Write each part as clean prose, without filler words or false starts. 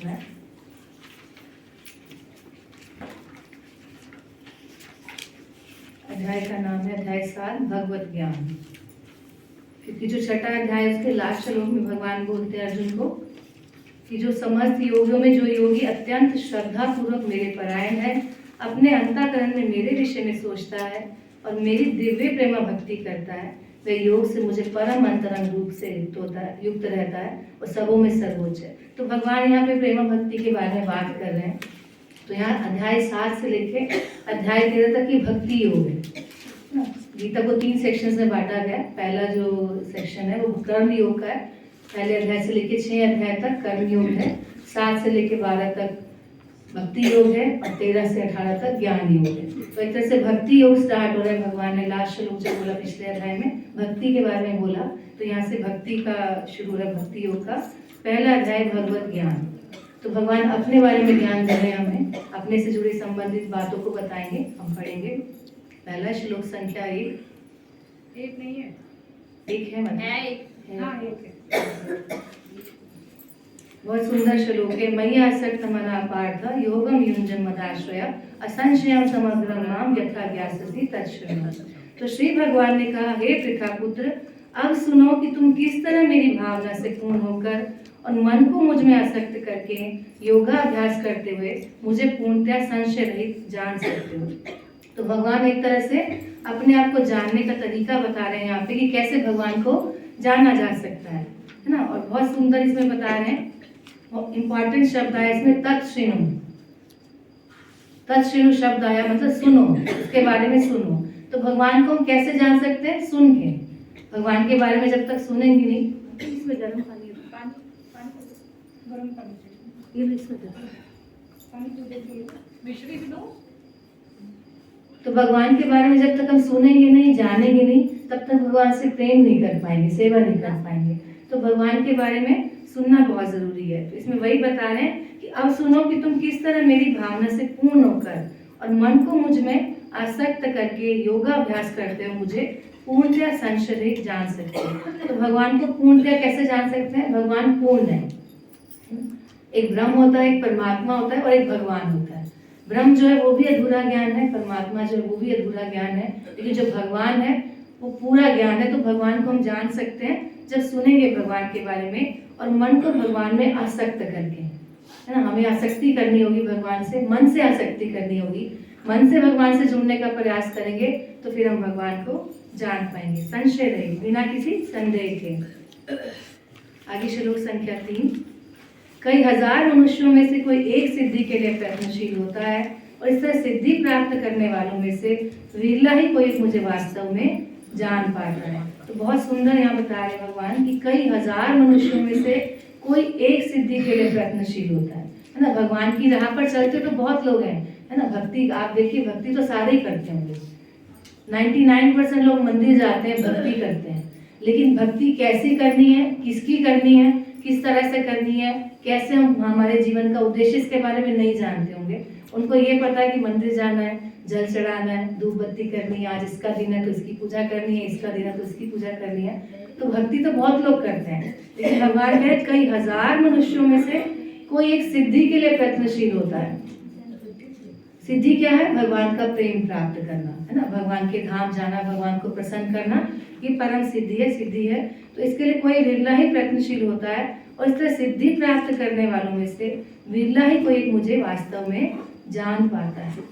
रखना है। अध्याय का नाम है अध्याय 7 भगवत ज्ञान। क्योंकि जो छठा अध्याय उसके लास्ट श्लोक में भगवान बोलते हैं अर्जुन को कि जो समस्त योगियों में जो योगी अत्यंत श्रद्धा पूर्वक मेरे परायण है, अपने अंतःकरण में मेरे विषय में सोचता है और मेरी दिव्य प्रेमा भक्ति करता है, वह योग से मुझे परम अंतरंग रूप से युक्त रहता है और सबों में सर्वोच्च है। तो भगवान यहाँ पे प्रेमा भक्ति के बारे में बात कर रहे हैं। तो यहाँ अध्याय 7 से लेके अध्याय 13 तक की भक्ति योग है। गीता को 3 सेक्शंस में बांटा गया। पहला जो सेक्शन है वो कर्म योग का है। पहले अध्याय से लेके 6 अध्याय तक कर्म योग है, 7 से लेके 12 तक भक्ति योग है और 13 से 18 तक ज्ञान योग है। तो एक तरह से भक्ति योग स्टार्ट हो रहा है। भगवान ने लास्ट श्लोक जब बोला पिछले अध्याय में भक्ति के बारे में बोला, तो यहाँ से भक्ति का शुरू हो रहा है। भक्ति योग का पहला अध्याय भगवत ज्ञान। तो भगवान अपने बारे में ज्ञान दे रहे हैं, हमें अपने से जुड़ी संबंधित बातों को बताएंगे, हम पढ़ेंगे। पहला श्लोक संख्या 1 नहीं है, 1 है मतलब हाँ, एक है। बहुत सुंदर श्लोक है। मयि आसक्त मना पार्थ योगम युञ्जन मदाश्रया असंशयम समग्रम नाम यथा ज्ञास्यसि तच्छृणु। तो श्री भगवान ने कहा, हे पृथा पुत्र, अब सुनो कि तुम किस तरह मेरी भावना से पूर्ण होकर और मन को मुझ में आसक्त करके योगाभ्यास करते हुए मुझे पूर्णतः संशय रहित जान सकते हो। तो भगवान एक तरह से अपने आप को जानने का तरीका बता रहे हैं यहाँ पे कि कैसे भगवान को जाना जा सकता है ना। और बहुत सुंदर इसमें बता रहे हैं, इंपॉर्टेंट शब्द आया इसमें तत्श्रृणु। तत्श्रृणु शब्द आया मतलब सुनो, उसके बारे में सुनो। तो भगवान को हम कैसे जान सकते हैं? सुन के। भगवान के बारे में जब तक सुनेंगे नहीं, इसमें गर्म पानी गरम पानी ये इसमें मिश्री भी दो। तो भगवान के बारे में जब तक हम सुनेंगे नहीं, जानेंगे नहीं, तब तक भगवान से प्रेम नहीं कर पाएंगे, सेवा नहीं कर पाएंगे। तो भगवान के बारे में सुनना बहुत जरूरी है। तो इसमें वही बता रहे हैं कि अब सुनो कि तुम किस तरह मेरी भावना से पूर्ण होकर और मन को मुझ में आसक्त करके योगाभ्यास करते हो मुझे पूर्णतः संशय रहित जान सकते हो। तो भगवान को पूर्णतः कैसे जान सकते हैं? भगवान पूर्ण है। एक ब्रह्म होता है, एक परमात्मा होता है और एक भगवान होता है। ब्रह्म जो है वो भी अधूरा ज्ञान है, परमात्मा जो है वो भी अधूरा ज्ञान है, लेकिन जो भगवान है वो पूरा ज्ञान है। तो भगवान को हम जान सकते हैं जब सुनेंगे भगवान के बारे में और मन को भगवान में आसक्त करके, है ना। हमें आसक्ति करनी होगी भगवान से, मन से आसक्ति करनी होगी। मन से भगवान से जुड़ने का प्रयास करेंगे तो फिर हम भगवान को जान पाएंगे संशय रहित, बिना किसी संदेह के। आगे श्लोक संख्या 3। कई हजार मनुष्यों में से कोई एक सिद्धि के लिए प्रयत्नशील होता है और इस तरह सिद्धि प्राप्त करने वालों में से विरला ही कोई मुझे वास्तव में जान पाता है। तो बहुत सुंदर यहाँ बता रहे भगवान कि कई हजार मनुष्यों में से कोई एक सिद्धि के लिए प्रयत्नशील होता है ना। भगवान की राह पर चलते तो बहुत लोग हैं, है ना। भक्ति आप देखिए, भक्ति तो सारे ही करते होंगे। 99% लोग मंदिर जाते हैं, भक्ति करते हैं, लेकिन भक्ति कैसी करनी है, किसकी करनी है, किस तरह से करनी है, कैसे हम हमारे जीवन का उद्देश्य इसके बारे में नहीं जानते होंगे। उनको ये पता है कि मंदिर जाना है, जल चढ़ाना है, धूप बत्ती करनी है, आज इसका दिन है तो इसकी पूजा करनी है, इसका दिन है तो इसकी पूजा करनी है। तो भक्ति तो बहुत लोग करते हैं, लेकिन भगवान कहे कई हजार मनुष्यों में से कोई एक सिद्धि के लिए प्रयत्नशील होता है। सिद्धि क्या है? भगवान का प्रेम प्राप्त करना, है ना। भगवान के धाम जाना, भगवान को प्रसन्न करना, ये परम सिद्धि है, सिद्धि है। तो इसके लिए कोई विरला ही प्रयत्नशील होता है और इस तरह सिद्धि प्राप्त करने वालों में से विरला ही कोई एक मुझे वास्तव में जान पाता है।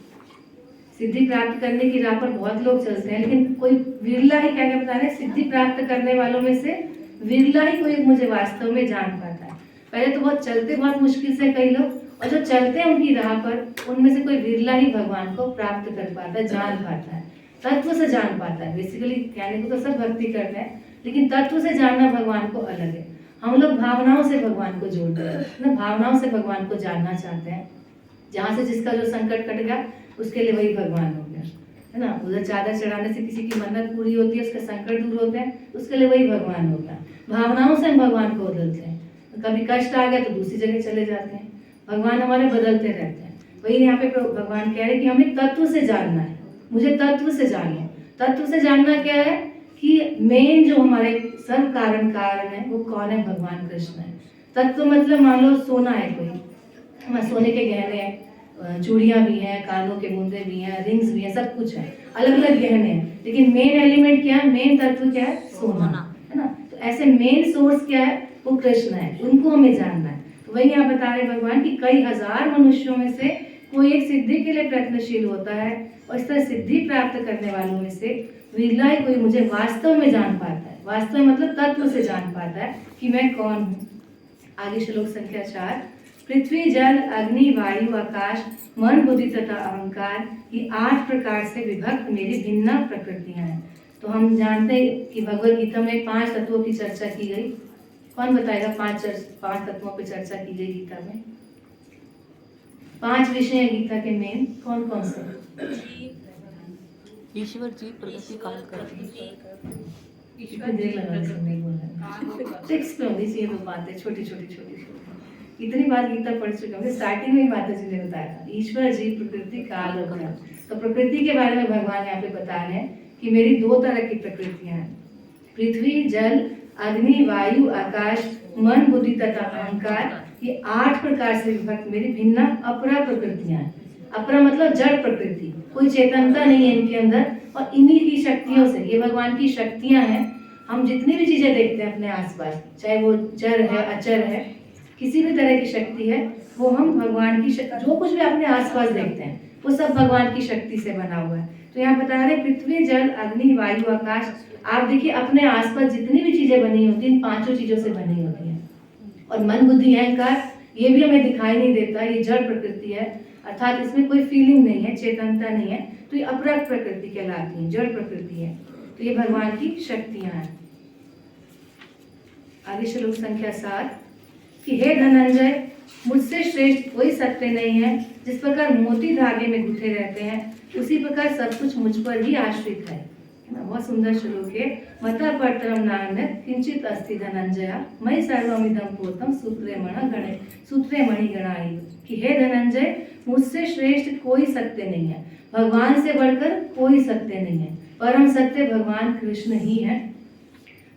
सिद्धि प्राप्त करने की राह पर बहुत लोग चलते हैं, लेकिन कोई विरला ही, क्या बता रहे हैं, सिद्धि प्राप्त करने वालों में से विरला ही कोई मुझे वास्तव में जान पाता है। पहले तो बहुत चलते बहुत मुश्किल से कई लोग, और जो चलते हैं उनकी राह पर उनमें से कोई विरला ही भगवान को प्राप्त कर पाता है, जान पाता है, तत्व से जान पाता है। बेसिकली कहने को तो सब भक्ति करते हैं, लेकिन तत्व से जानना भगवान को अलग है। हम लोग भावनाओं से भगवान को जोड़ते हैं ना, भावनाओं से भगवान को जानना चाहते हैं। जहाँ से जिसका जो संकट कट गया उसके लिए वही भगवान हो गया, है ना। उधर चादर चढ़ाने से किसी की मन्नत पूरी होती है, उसके संकट दूर होते हैं, उसके लिए वही भगवान होता है। भावनाओं से हम भगवान को बदलते हैं। कभी कष्ट आ गया तो दूसरी जगह चले जाते हैं। भगवान हमारे बदलते रहते हैं। वही यहाँ पे भगवान कह रहे हैं कि हमें तत्व से जानना है, मुझे तत्व से जानना। तत्व से जानना क्या है कि मेन जो हमारे सब कारण है वो कौन है? भगवान कृष्ण है। तत्व मतलब मान लो सोना है कोई, हमारे सोने के गहने हैं, चूड़ियाँ भी हैं, कानों के बूंदे भी हैं, रिंग्स भी हैं, सब कुछ है, अलग अलग गहने हैं, लेकिन मेन एलिमेंट क्या है, मेन तत्व क्या है, सोना, है ना। तो ऐसे मेन सोर्स क्या है, वो कृष्ण है, उनको हमें जानना है। तो वही यहाँ बता रहे भगवान कि कई हजार मनुष्यों में से कोई एक सिद्धि के लिए प्रयत्नशील होता है, और इस तरह सिद्धि प्राप्त करने वालों में से विरला ही कोई मुझे वास्तव में जान पाता है। वास्तव में मतलब तत्व से जान पाता है कि मैं कौन हूँ। आगे श्लोक संख्या 4, पृथ्वी जल अग्नि वायु आकाश मन बुद्धि तथा अहंकार, ये 8 प्रकार से विभक्त मेरी भिन्न प्रकृतियां हैं। तो हम जानते हैं कि भगवद गीता में 5 तत्वों की चर्चा की गई। कौन बताएगा 5 तत्वों पर चर्चा की गई गीता में? 5 विषय हैं गीता के मेन, कौन कौन से? ईश्वर जी प्रगति काल कर देर लगा सुनने बोलना टेक्स्ट पे होनी चाहिए, तो बातें छोटी छोटी इतनी बार गीता पढ़ चुके होंगे। स्टार्टिंग में ही माता जी ने बताया था ईश्वर जी प्रकृति काल और कर्म। तो प्रकृति के बारे में भगवान यहाँ पे बता रहे हैं कि मेरी 2 तरह की प्रकृतियां हैं, पृथ्वी जल अग्नि वायु आकाश मन बुद्धि तथा अहंकार, ये 8 प्रकार से विभक्त मेरी भिन्न अपरा प्रकृतियां हैं। अपरा मतलब जड़ प्रकृति, कोई चेतनता नहीं है इनके अंदर, और इन्हीं की शक्तियों से, ये भगवान की शक्तियां हैं। हम जितनी भी चीजें देखते हैं अपने आसपास, चाहे वो जड़ है अचर है, किसी भी तरह की शक्ति है, वो हम भगवान की जो कुछ भी अपने आसपास देखते हैं वो सब भगवान की शक्ति से बना हुआ है। तो यहाँ बता रहे पृथ्वी जल अग्नि वायु आकाश, आप देखिए अपने आसपास जितनी भी चीजें बनी होती हैं इन 5 चीजों से बनी होती हैं। और मन बुद्धि अहंकार, ये भी हमें दिखाई नहीं देता, ये जड़ प्रकृति है, अर्थात इसमें कोई फीलिंग नहीं है, चेतनता नहीं है, तो ये अपराग प्रकृति कहलाती है, जड़ प्रकृति है। तो ये भगवान की शक्तियां हैं। आगे श्लोक संख्या 7 कि हे धनंजय, मुझसे श्रेष्ठ कोई सत्य नहीं है। जिस प्रकार मोती धागे में गुथे रहते हैं उसी प्रकार सब कुछ मुझ पर ही आश्रित है ना। बहुत सुंदर श्लोक है। मता परतरम नान्य किंचित अस्ति धनंजय मयि सर्वमिदं प्रोतम सूत्रे मणि गणाई, कि हे धनंजय, मुझसे श्रेष्ठ कोई सत्य नहीं है, भगवान से बढ़कर कोई सत्य नहीं है, परम सत्य भगवान कृष्ण ही है।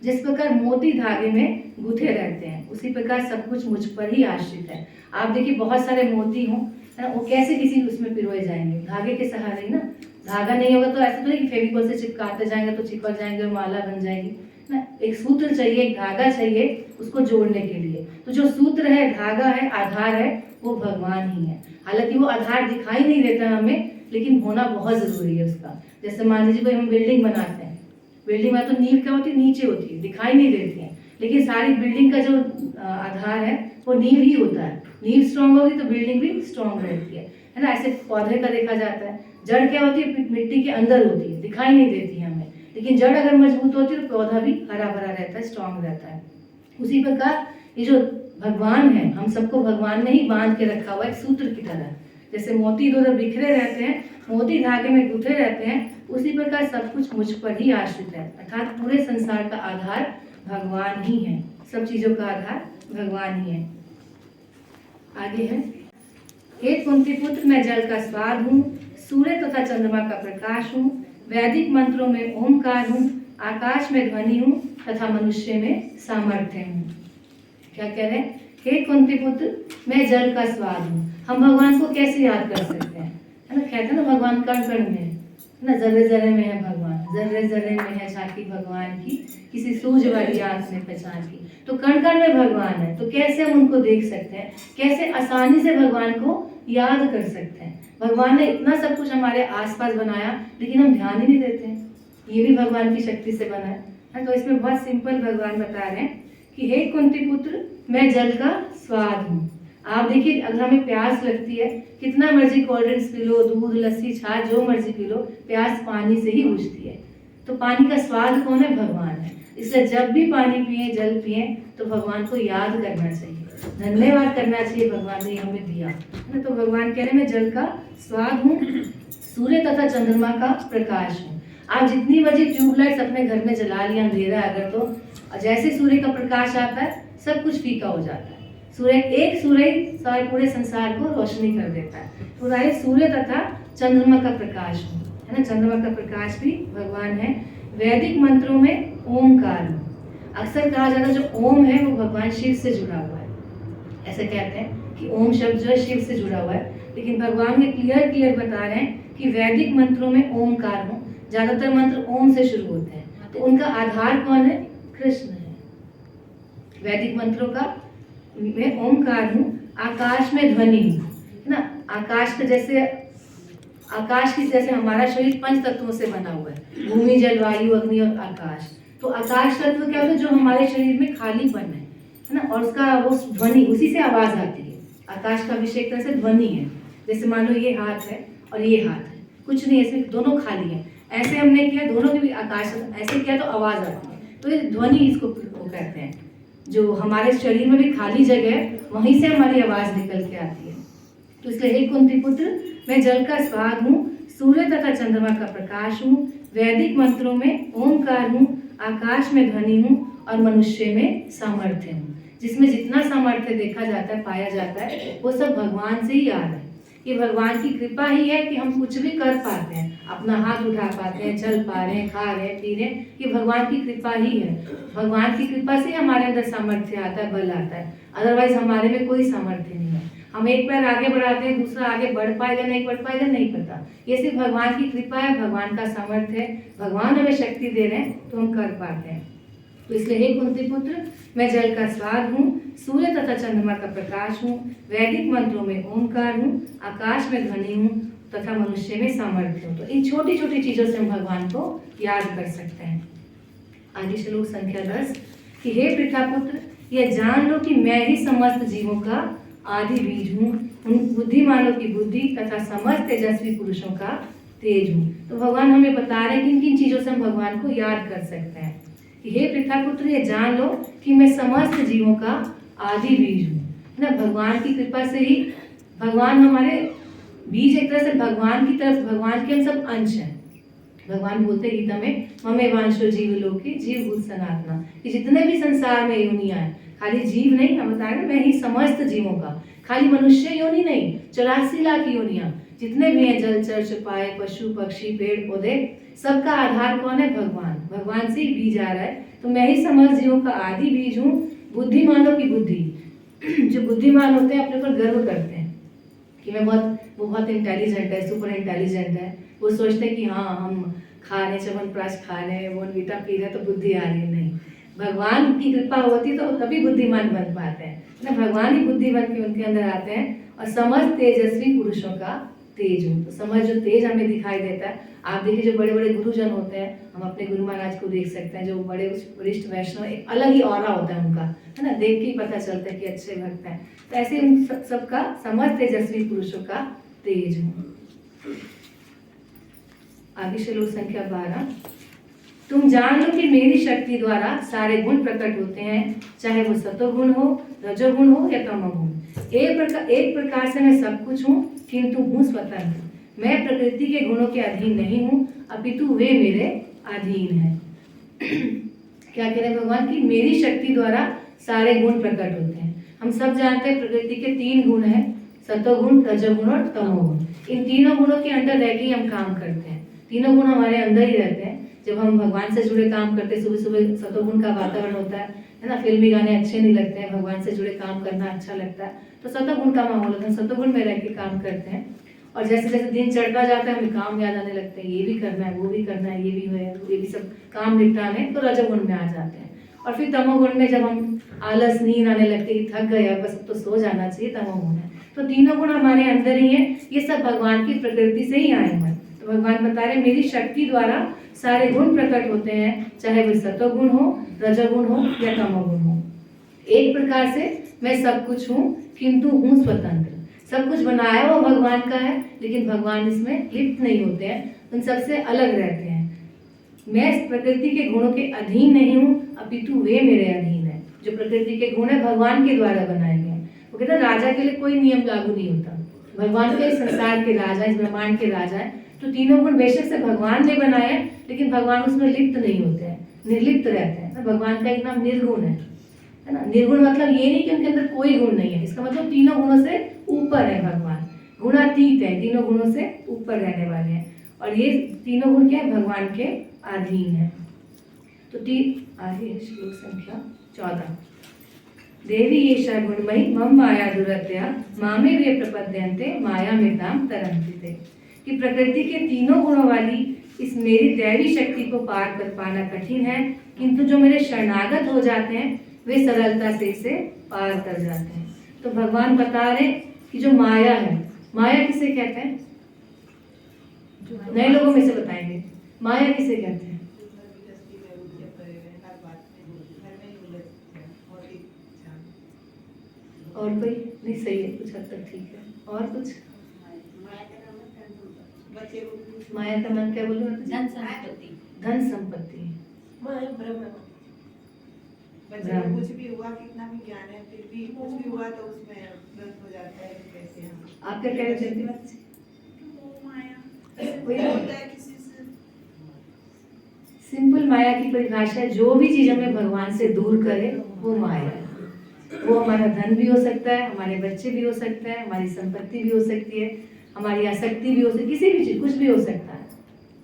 जिस प्रकार मोती धागे में गुथे रहते हैं उसी प्रकार सब कुछ मुझ पर ही आश्रित है। आप देखिए बहुत सारे मोती हों, वो कैसे किसी उसमें पिरोए जाएंगे, धागे के सहारे ना। धागा नहीं होगा तो ऐसा तो नहीं कि फेविकोल से चिपकाते जाएंगे तो चिपक जाएंगे और माला बन जाएगी ना। एक सूत्र चाहिए, एक धागा चाहिए उसको जोड़ने के लिए। तो जो सूत्र है, धागा है, आधार है, वो भगवान ही है। हालांकि वो आधार दिखाई नहीं देता हमें, लेकिन होना बहुत जरूरी है उसका। जैसे मान लीजिए कोई हम बिल्डिंग बनाते हैं, बिल्डिंग में तो नींव क्या होती है, नीचे होती है, दिखाई नहीं देती है, लेकिन सारी बिल्डिंग का जो आधार है वो नींव ही होता है। नींव स्ट्रांग होगी तो बिल्डिंग भी स्ट्रांग रहती है ना। ऐसे पौधे का देखा जाता है, जड़ क्या होती है, मिट्टी के अंदर होती है, दिखाई नहीं देती है हमें, लेकिन जड़ अगर मजबूत होती है तो पौधा भी हरा भरा रहता है, स्ट्रांग रहता है। उसी प्रकार ये जो भगवान है, हम सबको भगवान ने ही बांध के रखा हुआ है एक सूत्र की तरह। जैसे मोती इधर उधर बिखरे रहते हैं, मोती धागे में गुथे रहते हैं, उसी प्रकार सब कुछ मुझ पर ही आश्रित है, अर्थात पूरे संसार का आधार भगवान ही है, सब चीजों का आधार भगवान ही है। आगे है, हे कुंती पुत्र, मैं जल का स्वाद हूँ, सूर्य तथा चंद्रमा का प्रकाश हूँ, वैदिक मंत्रों में ओमकार हूँ, आकाश में ध्वनि हूँ तथा मनुष्य में सामर्थ्य हूँ। क्या कह रहे हैं? हे कुंती पुत्र, मैं जल का स्वाद हूँ। हम भगवान को कैसे याद कर सकते हैं, है ना। कहते हैं ना भगवान कण कण में है ना, जर्रे जर्रे में है भगवान, जर्रे जर्रे में है झांकी भगवान की, किसी सूझ वाली आंख में पहचान की। तो कण कण में भगवान है, तो कैसे हम उनको देख सकते हैं, कैसे आसानी से भगवान को याद कर सकते हैं। भगवान ने इतना सब कुछ हमारे आसपास बनाया, लेकिन हम ध्यान ही नहीं देते हैं। ये भी भगवान की शक्ति से बना है। तो इसमें बहुत सिंपल भगवान बता रहे हैं कि हे कुंती पुत्र, मैं जल का स्वाद हूँ। आप देखिए, अगर हमें प्यास लगती है, कितना मर्जी कोल्ड ड्रिंक्स पी लो, दूध लस्सी छाछ जो मर्जी पी लो, प्यास पानी से ही बुझती है। तो पानी का स्वाद कौन है? भगवान है। इसलिए जब भी पानी पिए, जल पिए, तो भगवान को याद करना चाहिए, धन्यवाद करना चाहिए, भगवान ने हमें दिया। तो भगवान कह रहे हैं मैं जल का स्वाद हूँ, सूर्य तथा चंद्रमा का प्रकाश हूँ। आप जितनी मर्जी ट्यूबलाइट्स अपने घर में जला लिया, अंधेरा अगर, तो जैसे सूर्य का प्रकाश आता है सब कुछ फीका हो जाता है। सूर्य, एक सूर्य सारे पूरे संसार को रोशनी कर देता है। पूरा सूर्य तथा चंद्रमा का प्रकाश हूँ, है ना। चंद्रमा का प्रकाश भी भगवान है। वैदिक मंत्रों में ओमकार हूँ। अक्सर कहा जाता है जो ओम है वो भगवान शिव से जुड़ा हुआ है, ऐसे कहते हैं। कि ओम शब्द जो है शिव से जुड़ा हुआ है, लेकिन भगवान ये क्लियर बता रहे हैं कि वैदिक मंत्रों में ओमकार हो, ज्यादातर मंत्र ओम से शुरू होते हैं, तो उनका आधार कौन है? कृष्ण है। वैदिक मंत्रों का में ओमकार हूँ, आकाश में ध्वनि हूँ, है ना। आकाश की जैसे हमारा शरीर पंच तत्वों से बना हुआ है, भूमि, जल, वायु, अग्नि और आकाश। तो आकाश तत्व क्या होता है? जो हमारे शरीर में खालीपन है ना, और उसका वो ध्वनि, उसी से आवाज आती है। आकाश का विषय एक तरह से ध्वनि है। जैसे मान लो ये हाथ है और ये हाथ है, कुछ नहीं, ऐसे दोनों खाली है, ऐसे हमने किया, दोनों के भी आकाश ऐसे किया तो आवाज आती है, तो ये ध्वनि इसको वो कहते हैं। जो हमारे शरीर में भी खाली जगह है, वहीं से हमारी आवाज निकल के आती है। तो इसलिए हे कुंती पुत्र, मैं जल का स्वाद हूँ, सूर्य तथा चंद्रमा का प्रकाश हूँ, वैदिक मंत्रों में ओमकार हूँ, आकाश में ध्वनि हूँ और मनुष्य में सामर्थ्य हूँ। जिसमें जितना सामर्थ्य देखा जाता है, पाया जाता है, वो सब भगवान से ही आ रहा है। ये भगवान की कृपा ही है कि हम कुछ भी कर पाते हैं, अपना हाथ उठा पाते हैं, चल पा रहे हैं, खा रहे हैं, पी रहे हैं, ये भगवान की कृपा ही है। भगवान की कृपा से हमारे अंदर सामर्थ्य आता है, बल आता है, अदरवाइज हमारे में कोई सामर्थ्य नहीं है। हम एक पैर आगे बढ़ाते हैं, दूसरा आगे बढ़ पाएगा नहीं बढ़ पाएगा नहीं पता। ये सिर्फ भगवान की कृपा है, भगवान का सामर्थ्य है, भगवान हमें शक्ति दे रहे हैं तो हम कर पाते हैं। तो इसलिए हे कुंती पुत्र, मैं जल का स्वाद हूँ, सूर्य तथा चंद्रमा का प्रकाश हूँ, वैदिक मंत्रों में ओमकार हूँ, आकाश में ध्वनि हूँ तथा मनुष्य में सामर्थ्य हूँ। तो इन छोटी छोटी चीजों से हम भगवान को याद कर सकते हैं। आगे श्लोक संख्या 10 कि हे पृथापुत्र, यह जान लो कि मैं ही समस्त जीवों का आदि बीज हूँ, उन बुद्धिमानों की बुद्धि तथा समस्त तेजस्वी पुरुषों का तेज हूँ। तो भगवान हमें बता रहे हैं किन किन चीजों से हम भगवान को याद कर सकते हैं। हे पृथापुत्र, ये जान लो कि मैं समस्त जीवों का आदि बीज हूँ ना। भगवान की कृपा से ही, भगवान हमारे बीज, एक तरह से भगवान की तरफ, भगवान के हम सब अंश हैं। भगवान बोलते हैं गीता में, ममे वांशो जीव लोके जीव भूत सनातना, कि जितने भी संसार में योनियां हैं, खाली जीव नहीं, हम बता रहे मैं ही समस्त जीवों का, खाली मनुष्य योनि नहीं, 84 लाख योनियां जितने भी हैं, जलचर, चपाए, पशु पक्षी, पेड़ पौधे, सबका आधार कौन है? भगवान। भगवान से ही बीज आ रहा है। तो मैं ही समस्त जीवों का आदि बीज हूँ, बुद्धिमानों की बुद्धि। जो बुद्धिमान होते हैं अपने पर गर्व करते हैं कि वो बहुत इंटेलिजेंट है, सुपर इंटेलिजेंट है। वो सोचते हैं कि हाँ, हम खा रहे, च्यवनप्राश खा रहे हैं, बोर्नवीटा पी रहे हैं तो बुद्धि आ रही है। नहीं, भगवान की कृपा होती तो तभी बुद्धिमान बन पाते हैं ना। भगवान ही बुद्धि बन के उनके अंदर आते हैं। और समस्त तेजस्वी पुरुषों का तेज हूँ। तो समझ जो तेज हमें दिखाई देता है, आप देखिए जो बड़े बड़े गुरुजन होते हैं, हम अपने गुरु महाराज को देख सकते हैं, जो बड़े वरिष्ठ वैष्णव, एक अलग ही ऑरा होता है उनका, है ना, देख के ही पता चलता है कि अच्छे भक्त हैं। तो ऐसे उन सबका समस्त तेजस्वी पुरुषों का तेज हूँ। आगे श्लोक संख्या 12, तुम जान लो कि मेरी शक्ति द्वारा सारे गुण प्रकट होते हैं, चाहे वो सतोगुण हो, रजोगुण हो या तमोगुण। एक प्रकार से मैं सब कुछ हूँ, किंतु हूँ स्वतंत्र। मैं प्रकृति के गुणों के अधीन नहीं हूँ, अपितु वे मेरे अधीन हैं। क्या कह रहे हैं भगवान की मेरी शक्ति द्वारा सारे गुण प्रकट होते हैं। हम सब जानते हैं प्रकृति के 3 गुण हैं, सतोगुण, रजोगुण और तमोगुण। इन तीनों गुणों के अंदर रह के हम काम करते हैं। तीनों गुण हमारे अंदर ही रहते हैं। जब हम भगवान से जुड़े काम करते हैं, सुबह सुबह सतोगुण का वातावरण होता है ना, फिल्मी गाने अच्छे नहीं लगते हैं, भगवान से जुड़े काम करना अच्छा लगता है, तो सतोगुण का माहौल होता है, सतोगुण में रह के काम करते हैं। और जैसे जैसे दिन चढ़ता जाता है, हमें काम याद आने लगते हैं, ये भी करना है, वो भी करना है, ये भी सब काम निपटाने, तो रजोगुण में आ जाते हैं। और फिर तमोगुण में जब हम आलस, नींद आने लगती है, थक गए बस अब तो सो जाना चाहिए, तमोगुण है। तो तीनों गुण हमारे अंदर ही है, ये सब भगवान की प्रकृति से ही आए हैं। तो भगवान बता रहे मेरी शक्ति द्वारा सारे गुण प्रकट होते हैं, चाहे वो सतोगुण हो, रजोगुण हो या तमोगुण हो। एक प्रकार से मैं सब कुछ हूँ, किंतु हूँ स्वतंत्र। सब कुछ बनाया हुआ भगवान का है, लेकिन भगवान इसमें लिप्त नहीं होते हैं, उन सबसे अलग रहते हैं। मैं प्रकृति के गुणों के अधीन नहीं हूँ, अपितु वे मेरे अधीन है। जो प्रकृति के गुण है भगवान के द्वारा बनाए गए हैं। वो कहते हैं राजा के लिए कोई नियम लागू नहीं होता, भगवान के संसार के राजा, इस ब्रह्मांड के राजा है। तो तीनों गुण बेशक से भगवान ने बनाए, लेकिन भगवान उसमें लिप्त नहीं होते हैं, निर्लिप्त रहते हैं। तो भगवान का एक नाम निर्गुण है ना। निर्गुण मतलब ये नहीं कि उनके अंदर कोई गुण नहीं है, इसका मतलब तीनों गुणों से ऊपर है भगवान, गुणातीत है, तीनों गुणों से ऊपर रहने वाले हैं। और ये तीनों गुण क्या है? भगवान के अधीन है। तो आगे श्लोक संख्या 14, देवी एषा गुणमयी मम माया दुरत्या मामे वे प्रपद्यन्ते माया मृताम तरन्ति। कि प्रकृति के तीनों गुणों वाली इस मेरी दैवी शक्ति को पार कर पाना कठिन है, किंतु जो मेरे शरणागत हो जाते हैं वे सरलता से इसे पार कर जाते हैं। तो भगवान बता रहे कि जो माया है, माया किसे कहते हैं? नए लोगों में से बताएंगे, माया किसे कहते हैं? और कोई नहीं? सही है, कुछ हद तक ठीक है। और कुछ? माया का नाम क्या बोलो? धन संपत्ति। धन संपत्ति। बच्चे को कुछ भी हुआ, कितना भी ज्ञान है, फिर भी कुछ भी हुआ तो उसमें व्रत हो जाता है। कैसे हम आप क्या कह रहे थे? कोई होता है किसी से। सिंपल माया की परिभाषा है, जो भी चीज हमें भगवान से दूर करे वो माया है। वो हमारा धन भी हो सकता है, हमारे बच्चे भी हो सकते हैं, हमारी संपत्ति भी हो सकती है, हमारी आसक्ति भी हो सकती है, किसी भी चीज, कुछ भी हो सकता है।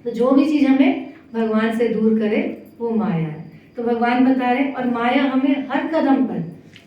तो जो भी चीज हमें भगवान से दूर करे वो माया है। तो भगवान बता रहे, और माया हमें हर कदम पर,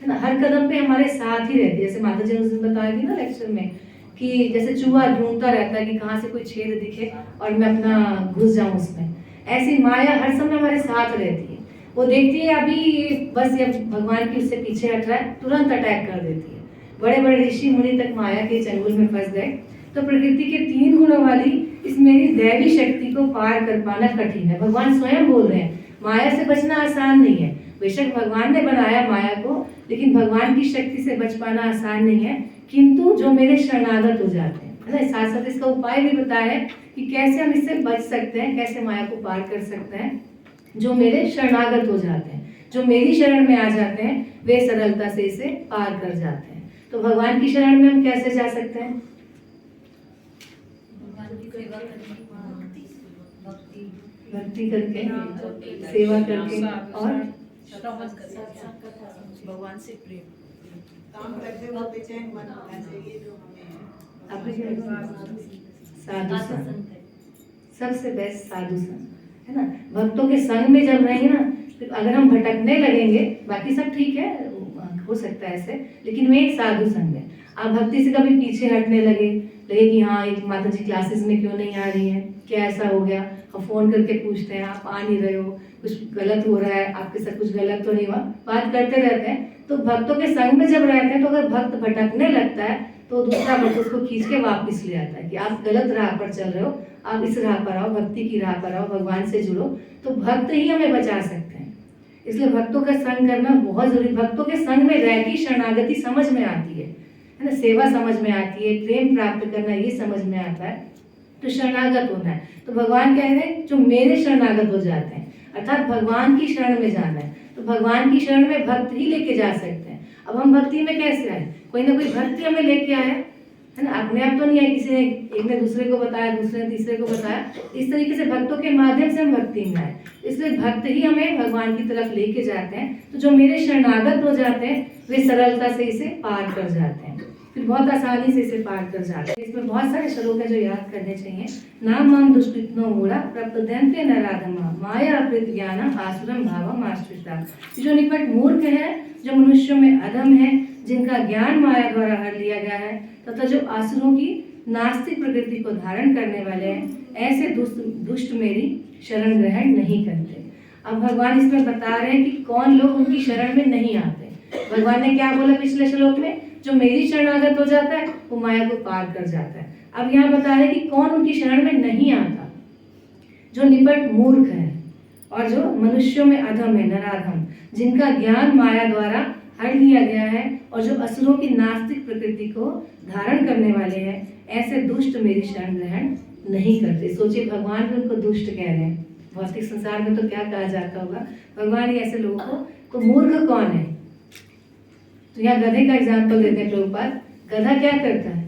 है ना, हर कदम पे हमारे साथ ही रहती है। जैसे माता जी ने उस दिन बताया थी ना लेक्चर में, कि जैसे चूहा ढूंढता रहता है कि कहाँ से कोई छेद दिखे और मैं अपना घुस जाऊं उसमें, ऐसी माया हर समय हमारे साथ रहती है। वो देखती है अभी बस ये भगवान की उससे पीछे हट रहा है, तुरंत अटैक कर देती है। बड़े बड़े ऋषि मुनि तक माया के चंगुल में फंस गए। तो प्रकृति के तीन गुणों वाली इस मेरी दैवी शक्ति को पार कर पाना कठिन है। भगवान स्वयं बोल रहे हैं माया से बचना आसान नहीं है। बेशक भगवान ने बनाया माया को, लेकिन भगवान की शक्ति से बच पाना आसान नहीं है, किंतु जो मेरे शरणागत हो जाते हैं, है ना। साथ साथ इसका उपाय भी बताया है कि कैसे हम इससे बच सकते हैं, कैसे माया को पार कर सकते हैं। जो मेरे शरणागत हो जाते हैं, जो मेरी शरण में आ जाते हैं, वे सरलता से इसे पार कर जाते हैं। तो भगवान की शरण में हम कैसे जा सकते हैं? भगवान की सेवा करके, भक्ति भक्ति करके, सेवा करके, और भगवान से प्रेम। काम करते हुए बेचैन मन होना चाहिए, जो हमें आपने क्या बोला? साधु संग, सबसे बेस्ट साधु संग, है ना। भक्तों के संग में जब रहेंगे ना, तो अगर हम भटकने लगेंगे, बाकी सब ठीक है, हो सकता है ऐसे, लेकिन वो एक साधु संग है। आप भक्ति से कभी पीछे हटने लगे कि हाँ एक माता जी क्लासेस में क्यों नहीं आ रही हैं, क्या ऐसा हो गया, हम फोन करके पूछते हैं आप आ नहीं रहे हो, कुछ गलत हो रहा है, आपके साथ कुछ गलत तो नहीं हुआ, बात करते रहते हैं। तो भक्तों के संग में जब रहते हैं, तो अगर भक्त भटकने लगता है तो दूसरा भक्त उसको खींच के वापस ले आता है कि आप गलत राह पर चल रहे हो, आप इस राह पर आओ, भक्ति की राह पर आओ, भगवान से जुड़ो। तो भक्त ही हमें बचा सकते हैं। इसलिए भक्तों का संग करना बहुत जरूरी। भक्तों के संग में रह के शरणागति समझ में आती है ना, सेवा समझ में आती है, प्रेम प्राप्त करना ये समझ में आता है। तो शरणागत होना है। तो भगवान कह रहे हैं जो मेरे शरणागत हो जाते हैं, अर्थात भगवान की शरण में जाना है। तो भगवान की शरण में भक्त ही लेके जा सकते हैं। अब हम भक्ति में कैसे आए? कोई ना कोई भक्ति हमें लेके आया, है ना, अपने आप तो नहीं आए, किसी ने, एक ने दूसरे को बताया, दूसरे ने तीसरे को बताया, इस तरीके से भक्तों के माध्यम से हम भक्ति में आए। इसलिए भक्त ही हमें भगवान की तरफ लेके जाते हैं। तो जो मेरे शरणागत हो जाते हैं वे सरलता से इसे पार कर जाते हैं, फिर बहुत आसानी से इसे पार कर जाते हैं। इसमें बहुत सारे श्लोक है जो याद करने चाहिए। नाम माम दुष्कृत्नो मूढ़ा प्रपद्यन्ते नराधमा माया अपृत ज्ञानम आसुरम भावम आश्रिता। जो निकट मूर्ख है, जो मनुष्यों में अधम है, जिनका ज्ञान माया द्वारा हर लिया गया है, तथा जो आसुरों की नास्तिक प्रकृति को धारण करने वाले हैं, ऐसे दुष्ट मेरी शरण ग्रहण नहीं करते। अब भगवान इसमें बता रहे हैं कि कौन लोग उनकी शरण में नहीं आते। भगवान ने क्या बोला पिछले श्लोक में? जो मेरी शरणागत हो जाता है वो माया को पार कर जाता है। अब यहाँ बता रहे कि कौन उनकी शरण में नहीं आता। जो निपट मूर्ख है और जो मनुष्यों में अधम है, नराधम, जिनका ज्ञान माया द्वारा हर लिया गया है, और जो असुरों की नास्तिक प्रकृति को धारण करने वाले हैं, ऐसे दुष्ट मेरी शरण ग्रहण नहीं करते। सोचिए भगवान भी उनको दुष्ट कह रहे हैं। भौतिक संसार में तो क्या कहा जाता होगा, भगवान ही ऐसे लोगों को। तो मूर्ख कौन है? तो यहाँ गधे का एग्जाम्पल देते हैं प्रभुपाद। गधा क्या करता है?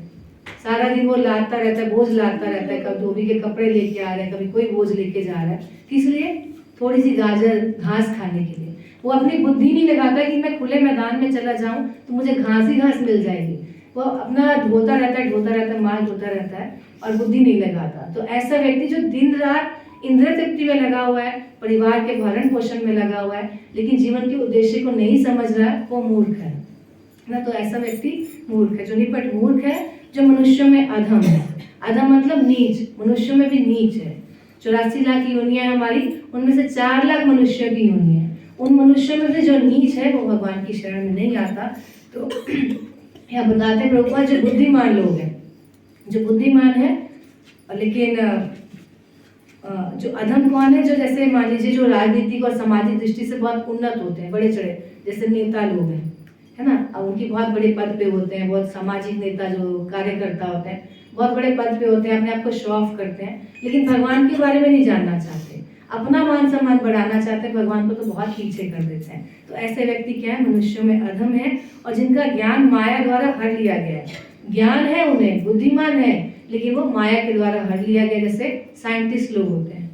सारा दिन वो लादता रहता है, बोझ लादता रहता है, कभी धोबी के कपड़े लेके आ रहा है, कभी कोई बोझ लेके जा रहा है। किस लिए? थोड़ी सी गाजर घास खाने के लिए। वो अपनी बुद्धि नहीं लगाता कि मैं खुले मैदान में चला जाऊं तो मुझे घास ही घास मिल जाएगी। वो अपना ढोता रहता है, माल ढोता रहता है और बुद्धि नहीं लगाता। तो ऐसा व्यक्ति जो दिन रात इंद्रिय तृप्ति में लगा हुआ है, परिवार के भरण पोषण में लगा हुआ है, लेकिन जीवन के उद्देश्य को नहीं समझ रहा है, वो मूर्ख है ना। तो ऐसा व्यक्ति मूर्ख है। जो निपट मूर्ख है, जो मनुष्यों में अधम है। अधम मतलब नीच, मनुष्यों में भी नीच है। 84 लाख योनियां हैं हमारी, उनमें से 4 लाख मनुष्य की योनि है। उन मनुष्यों में भी जो नीच है वो भगवान की शरण में नहीं आता। तो यहाँ बताते हैं प्रभुपाद, जो बुद्धिमान लोग हैं, जो बुद्धिमान है, लेकिन जो अधम कौन है? जो जैसे मान लीजिए जो राजनीतिक और सामाजिक दृष्टि से बहुत उन्नत होते हैं, बड़े चढ़े, जैसे नेता लोग हैं, है ना, अब उनकी बहुत बड़े पद पे होते हैं, बहुत सामाजिक नेता जो कार्यकर्ता होते हैं, बहुत बड़े पद पे होते हैं, अपने आप को शो ऑफ करते हैं, लेकिन भगवान के बारे में नहीं जानना चाहते, अपना मान सम्मान बढ़ाना चाहते हैं, भगवान को तो बहुत पीछे कर देते हैं। तो ऐसे व्यक्ति क्या है? मनुष्यों में अधम है, और जिनका ज्ञान माया द्वारा हर लिया गया है। ज्ञान है उन्हें, बुद्धिमान है, लेकिन वो माया के द्वारा हर लिया गया। जैसे साइंटिस्ट लोग होते हैं,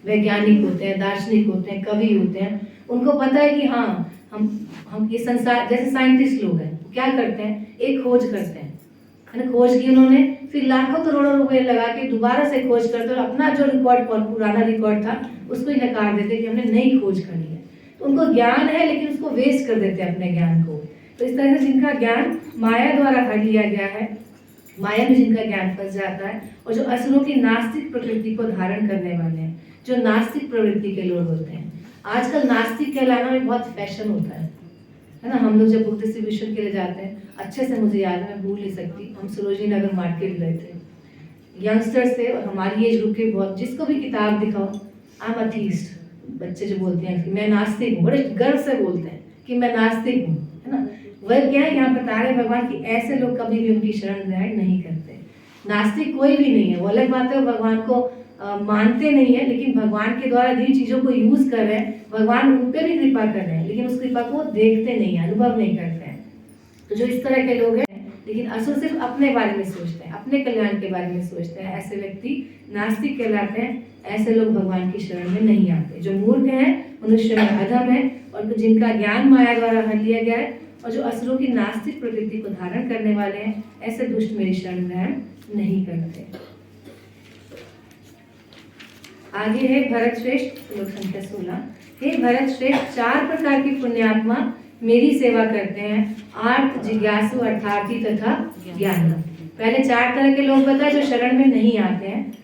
वैज्ञानिक होते हैं, दार्शनिक होते हैं, कवि होते हैं, उनको पता है कि हाँ हम ये संसार, जैसे साइंटिस्ट लोग हैं, क्या करते हैं? एक खोज करते हैं, है ना, खोज की उन्होंने, फिर लाखों करोड़ों रुपए लगा के दोबारा से खोज करते हैं, और अपना जो रिकॉर्ड, पुराना रिकॉर्ड था, उसको ही नकार देते कि हमने नई खोज करी है। तो उनको ज्ञान है, लेकिन उसको वेस्ट कर देते हैं अपने ज्ञान को। तो इस तरह से जिनका ज्ञान माया द्वारा हर लिया गया है, माया में जिनका ज्ञान फंस जाता है, और जो असुरों की नास्तिक प्रकृति को धारण करने वाले हैं, जो नास्तिक प्रवृत्ति के लोग होते हैं। आजकल नास्तिक कहलाना में बहुत फैशन होता है ना। हम लोग जब बुक डिस्ट्रीब्यूशन के लिए जाते हैं, अच्छे से मुझे याद है, मैं भूल नहीं सकती, हम सरोजनी नगर मार्केट गए थे, यंगस्टर्स थे, और हमारी एज ग्रुप के बहुत, जिसको भी किताब दिखाओ, आई एम अथीस्ट, बच्चे जो बोलते हैं कि मैं नास्तिक हूँ, बड़े गर्व से बोलते हैं कि मैं नास्तिक हूँ, है ना। वह क्या है, यहाँ बता रहे भगवान कि ऐसे लोग कभी भी उनकी शरण ग्रहण नहीं करते। नास्तिक कोई भी नहीं है, वो अलग बात है, भगवान को मानते नहीं है, लेकिन भगवान के द्वारा दी चीजों को यूज कर रहे हैं, भगवान उन पे भी कृपा कर रहे हैं, लेकिन उस कृपा को देखते नहीं है, अनुभव नहीं करते हैं। तो जो इस तरह के लोग हैं, लेकिन असुर सिर्फ अपने बारे में सोचते हैं, अपने कल्याण के बारे में सोचते हैं, ऐसे व्यक्ति नास्तिक कहलाते हैं। ऐसे लोग भगवान की शरण में नहीं आते। जो मूर्ख हैं, मनुष्य में अधम है, और जिनका ज्ञान माया द्वारा हर लिया गया है, और जो असुरों की नास्तिक प्रकृति को धारण करने वाले हैं, ऐसे दुष्ट मेरी शरण ग्रहण नहीं करते। आगे है भरत श्रेष्ठ, श्लोक संख्या 16। हे भरत श्रेष्ठ, 4 प्रकार की पुण्यात्मा मेरी सेवा करते हैं, आर्त, जिज्ञासु, अर्थार्थी तथा ज्ञानी। पहले 4 तरह के लोग बताए जो शरण में नहीं आते हैं,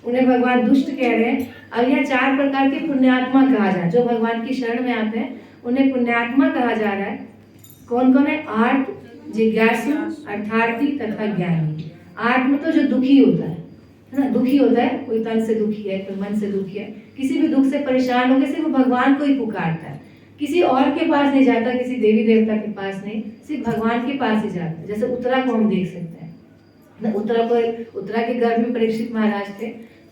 उन्हें भगवान दुष्ट कह रहे हैं। अब यहाँ 4 प्रकार के पुण्यात्मा कहा जा रहा है, जो भगवान की शरण में आते हैं उन्हें पुण्यात्मा कहा जा रहा है। कौन कौन है? आर्त, जिज्ञासु, अर्थार्थी तथा ज्ञानी। आत्म तो जो दुखी होता है ना, दुखी होता है, कोई तन से दुखी है, कोई मन से दुखी है, किसी भी दुख से परेशान हो, सिर्फ भगवान को ही पुकारता है, किसी और के पास नहीं जाता, किसी देवी देवता के पास नहीं, सिर्फ भगवान के पास ही जाता है। जैसे उत्तरा को हम देख सकते हैं, उत्तरा के घर में परीक्षित महाराज थे,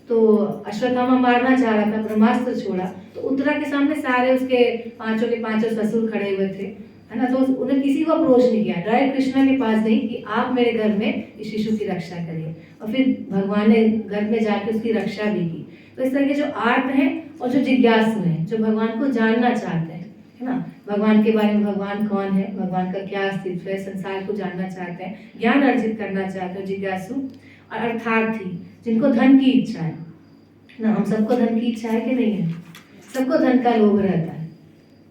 तो अश्वत्थामा मारना चाह रहा था, ब्रह्मास्त्र छोड़ा, तो उत्तरा के सामने सारे उसके पांचों के पांचों ससुर खड़े हुए थे, है ना। तो उन्हें किसी को अप्रोच नहीं किया, डायरेक्ट कृष्णा के पास नहीं कि आप मेरे घर में इस शिशु की रक्षा करिए, और फिर भगवान ने घर में जाके उसकी रक्षा भी की। तो इस तरह के जो आर्त हैं और जो जिज्ञासु हैं, जो भगवान को जानना चाहते हैं, है ना, भगवान के बारे में, भगवान कौन है, भगवान का क्या अस्तित्व है, संसार को जानना चाहते हैं, ज्ञान अर्जित करना चाहते हैं, जिज्ञासु। और अर्थार्थी, जिनको धन की इच्छा है ना, हम सबको धन की इच्छा है कि नहीं है? सबको धन का लोभ रहता है।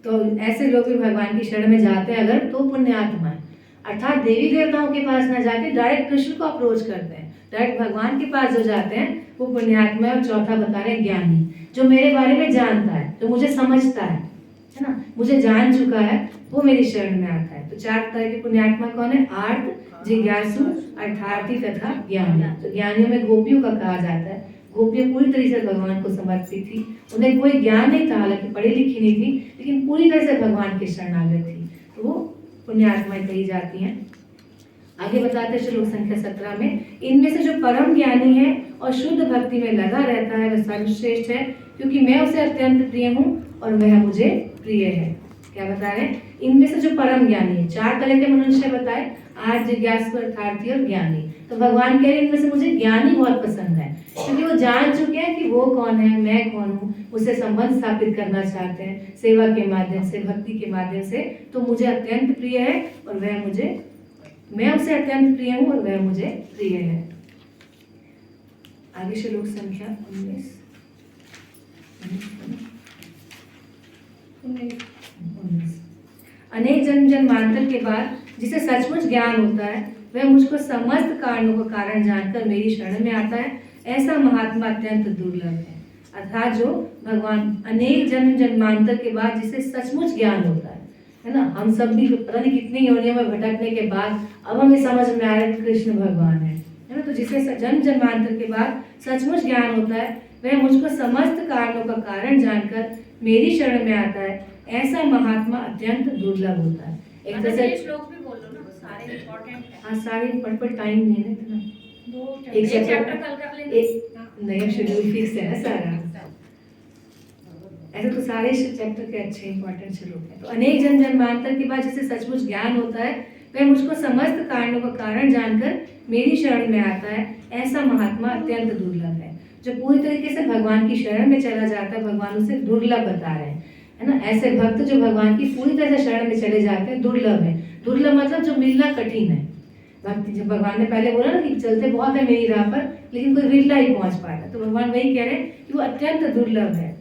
तो ऐसे लोग भी भगवान की शरण में जाते हैं अगर, तो पुण्यात्मा है। अर्थात देवी देवताओं के पास ना जाके डायरेक्ट कृष्ण को अप्रोच करते हैं, डायरेक्ट भगवान के पास जो जाते हैं वो पुण्यात्मा है। और चौथा बता रहे हैं ज्ञानी, जो मेरे बारे में जानता है, जो मुझे समझता है ना, मुझे जान चुका है, वो मेरी शरण में आता है। तो 4 तरह के पुण्यात्मा कौन है? आर्त, जिज्ञासु, अर्थार्थी तथा ज्ञानी। तो ज्ञानियों में गोपियों का कहा जाता है, गोपियां पूरी तरह से भगवान को समर्पित थी, उन्हें कोई ज्ञान नहीं था, हालांकि पढ़ी लिखी नहीं थी, लेकिन पूरी तरह से भगवान के शरणागत थी, तो वो पुण्यात्माएं कही जाती हैं। आगे बताते हैं श्लोक संख्या 17 में, इनमें से जो परम ज्ञानी है और शुद्ध भक्ति में लगा रहता है, वह सर्वश्रेष्ठ है, क्योंकि मैं उसे अत्यंत प्रिय हूँ और वह मुझे प्रिय है। क्या बता रहे हैं? इनमें से जो परम ज्ञानी है, 4 तरह के मनुष्य बताए, आर्त, जिज्ञासु, अर्थार्थी और ज्ञानी। तो भगवान कह रहे हैं इनमें से मुझे ज्ञानी बहुत पसंद है, क्योंकि वो जान चुके हैं कि वो कौन है, मैं कौन हूँ, उससे संबंध स्थापित करना चाहते हैं सेवा के माध्यम से, भक्ति के माध्यम से। तो मुझे अत्यंत प्रिय है और मैं उसे अत्यंत प्रिय हूँ और वह मुझे प्रिय है। आगे श्लोक संख्या 19। अनेक जन्म जन्मांतर के बाद जिसे सचमुच ज्ञान होता है वह मुझको समस्त कारणों का कारण जानकर मेरी शरण में आता है, ऐसा महात्मा अत्यंत दुर्लभ है। अर्थात जो भगवान अनेक जन्म जन्मांतर के बाद जिसे सचमुच ज्ञान होता है ना, हम सब भी पता नहीं कितनी योनियों में भटकने के बाद अब हमें समझ में आ रहा है कि कृष्ण भगवान है ना। तो जिसे जन्म जन्मांतर के बाद सचमुच ज्ञान होता है वह मुझको समस्त कारणों का कारण जानकर मेरी शरण में आता है, ऐसा महात्मा अत्यंत दुर्लभ होता है। एक तरह से श्लोक भी बोलो ना, सारे इंपॉर्टेंट है। हाँ, सारे पर टाइम नहीं है ना इतना। दो एक चैप्टर कल कर लेंगे। एक नया शेड्यूल फिक्स है ना सारा। ऐसे तो सारे चैप्टर के अच्छे इंपॉर्टेंट श्लोक हैं। तो अनेक जन्म जन्मांतर के बाद जिसे सचमुच ज्ञान होता है वह मुझको समस्त कारणों का कारण जानकर मेरी शरण में आता है, ऐसा महात्मा अत्यंत दुर्लभ है। जो पूरी तरीके से भगवान की शरण में चला जाता है, भगवान उसे दुर्लभ बता रहे हैं, है ना। ऐसे भक्त जो भगवान की पूरी तरह से शरण में चले जाते हैं दुर्लभ है। दुर्लभ मतलब जो मिलना कठिन है। भक्ति जब भगवान ने पहले बोला ना कि चलते बहुत है मेरी राह पर लेकिन कोई विरला ही पहुंच पाता, तो भगवान वही कह रहे हैं कि वो अत्यंत दुर्लभ है।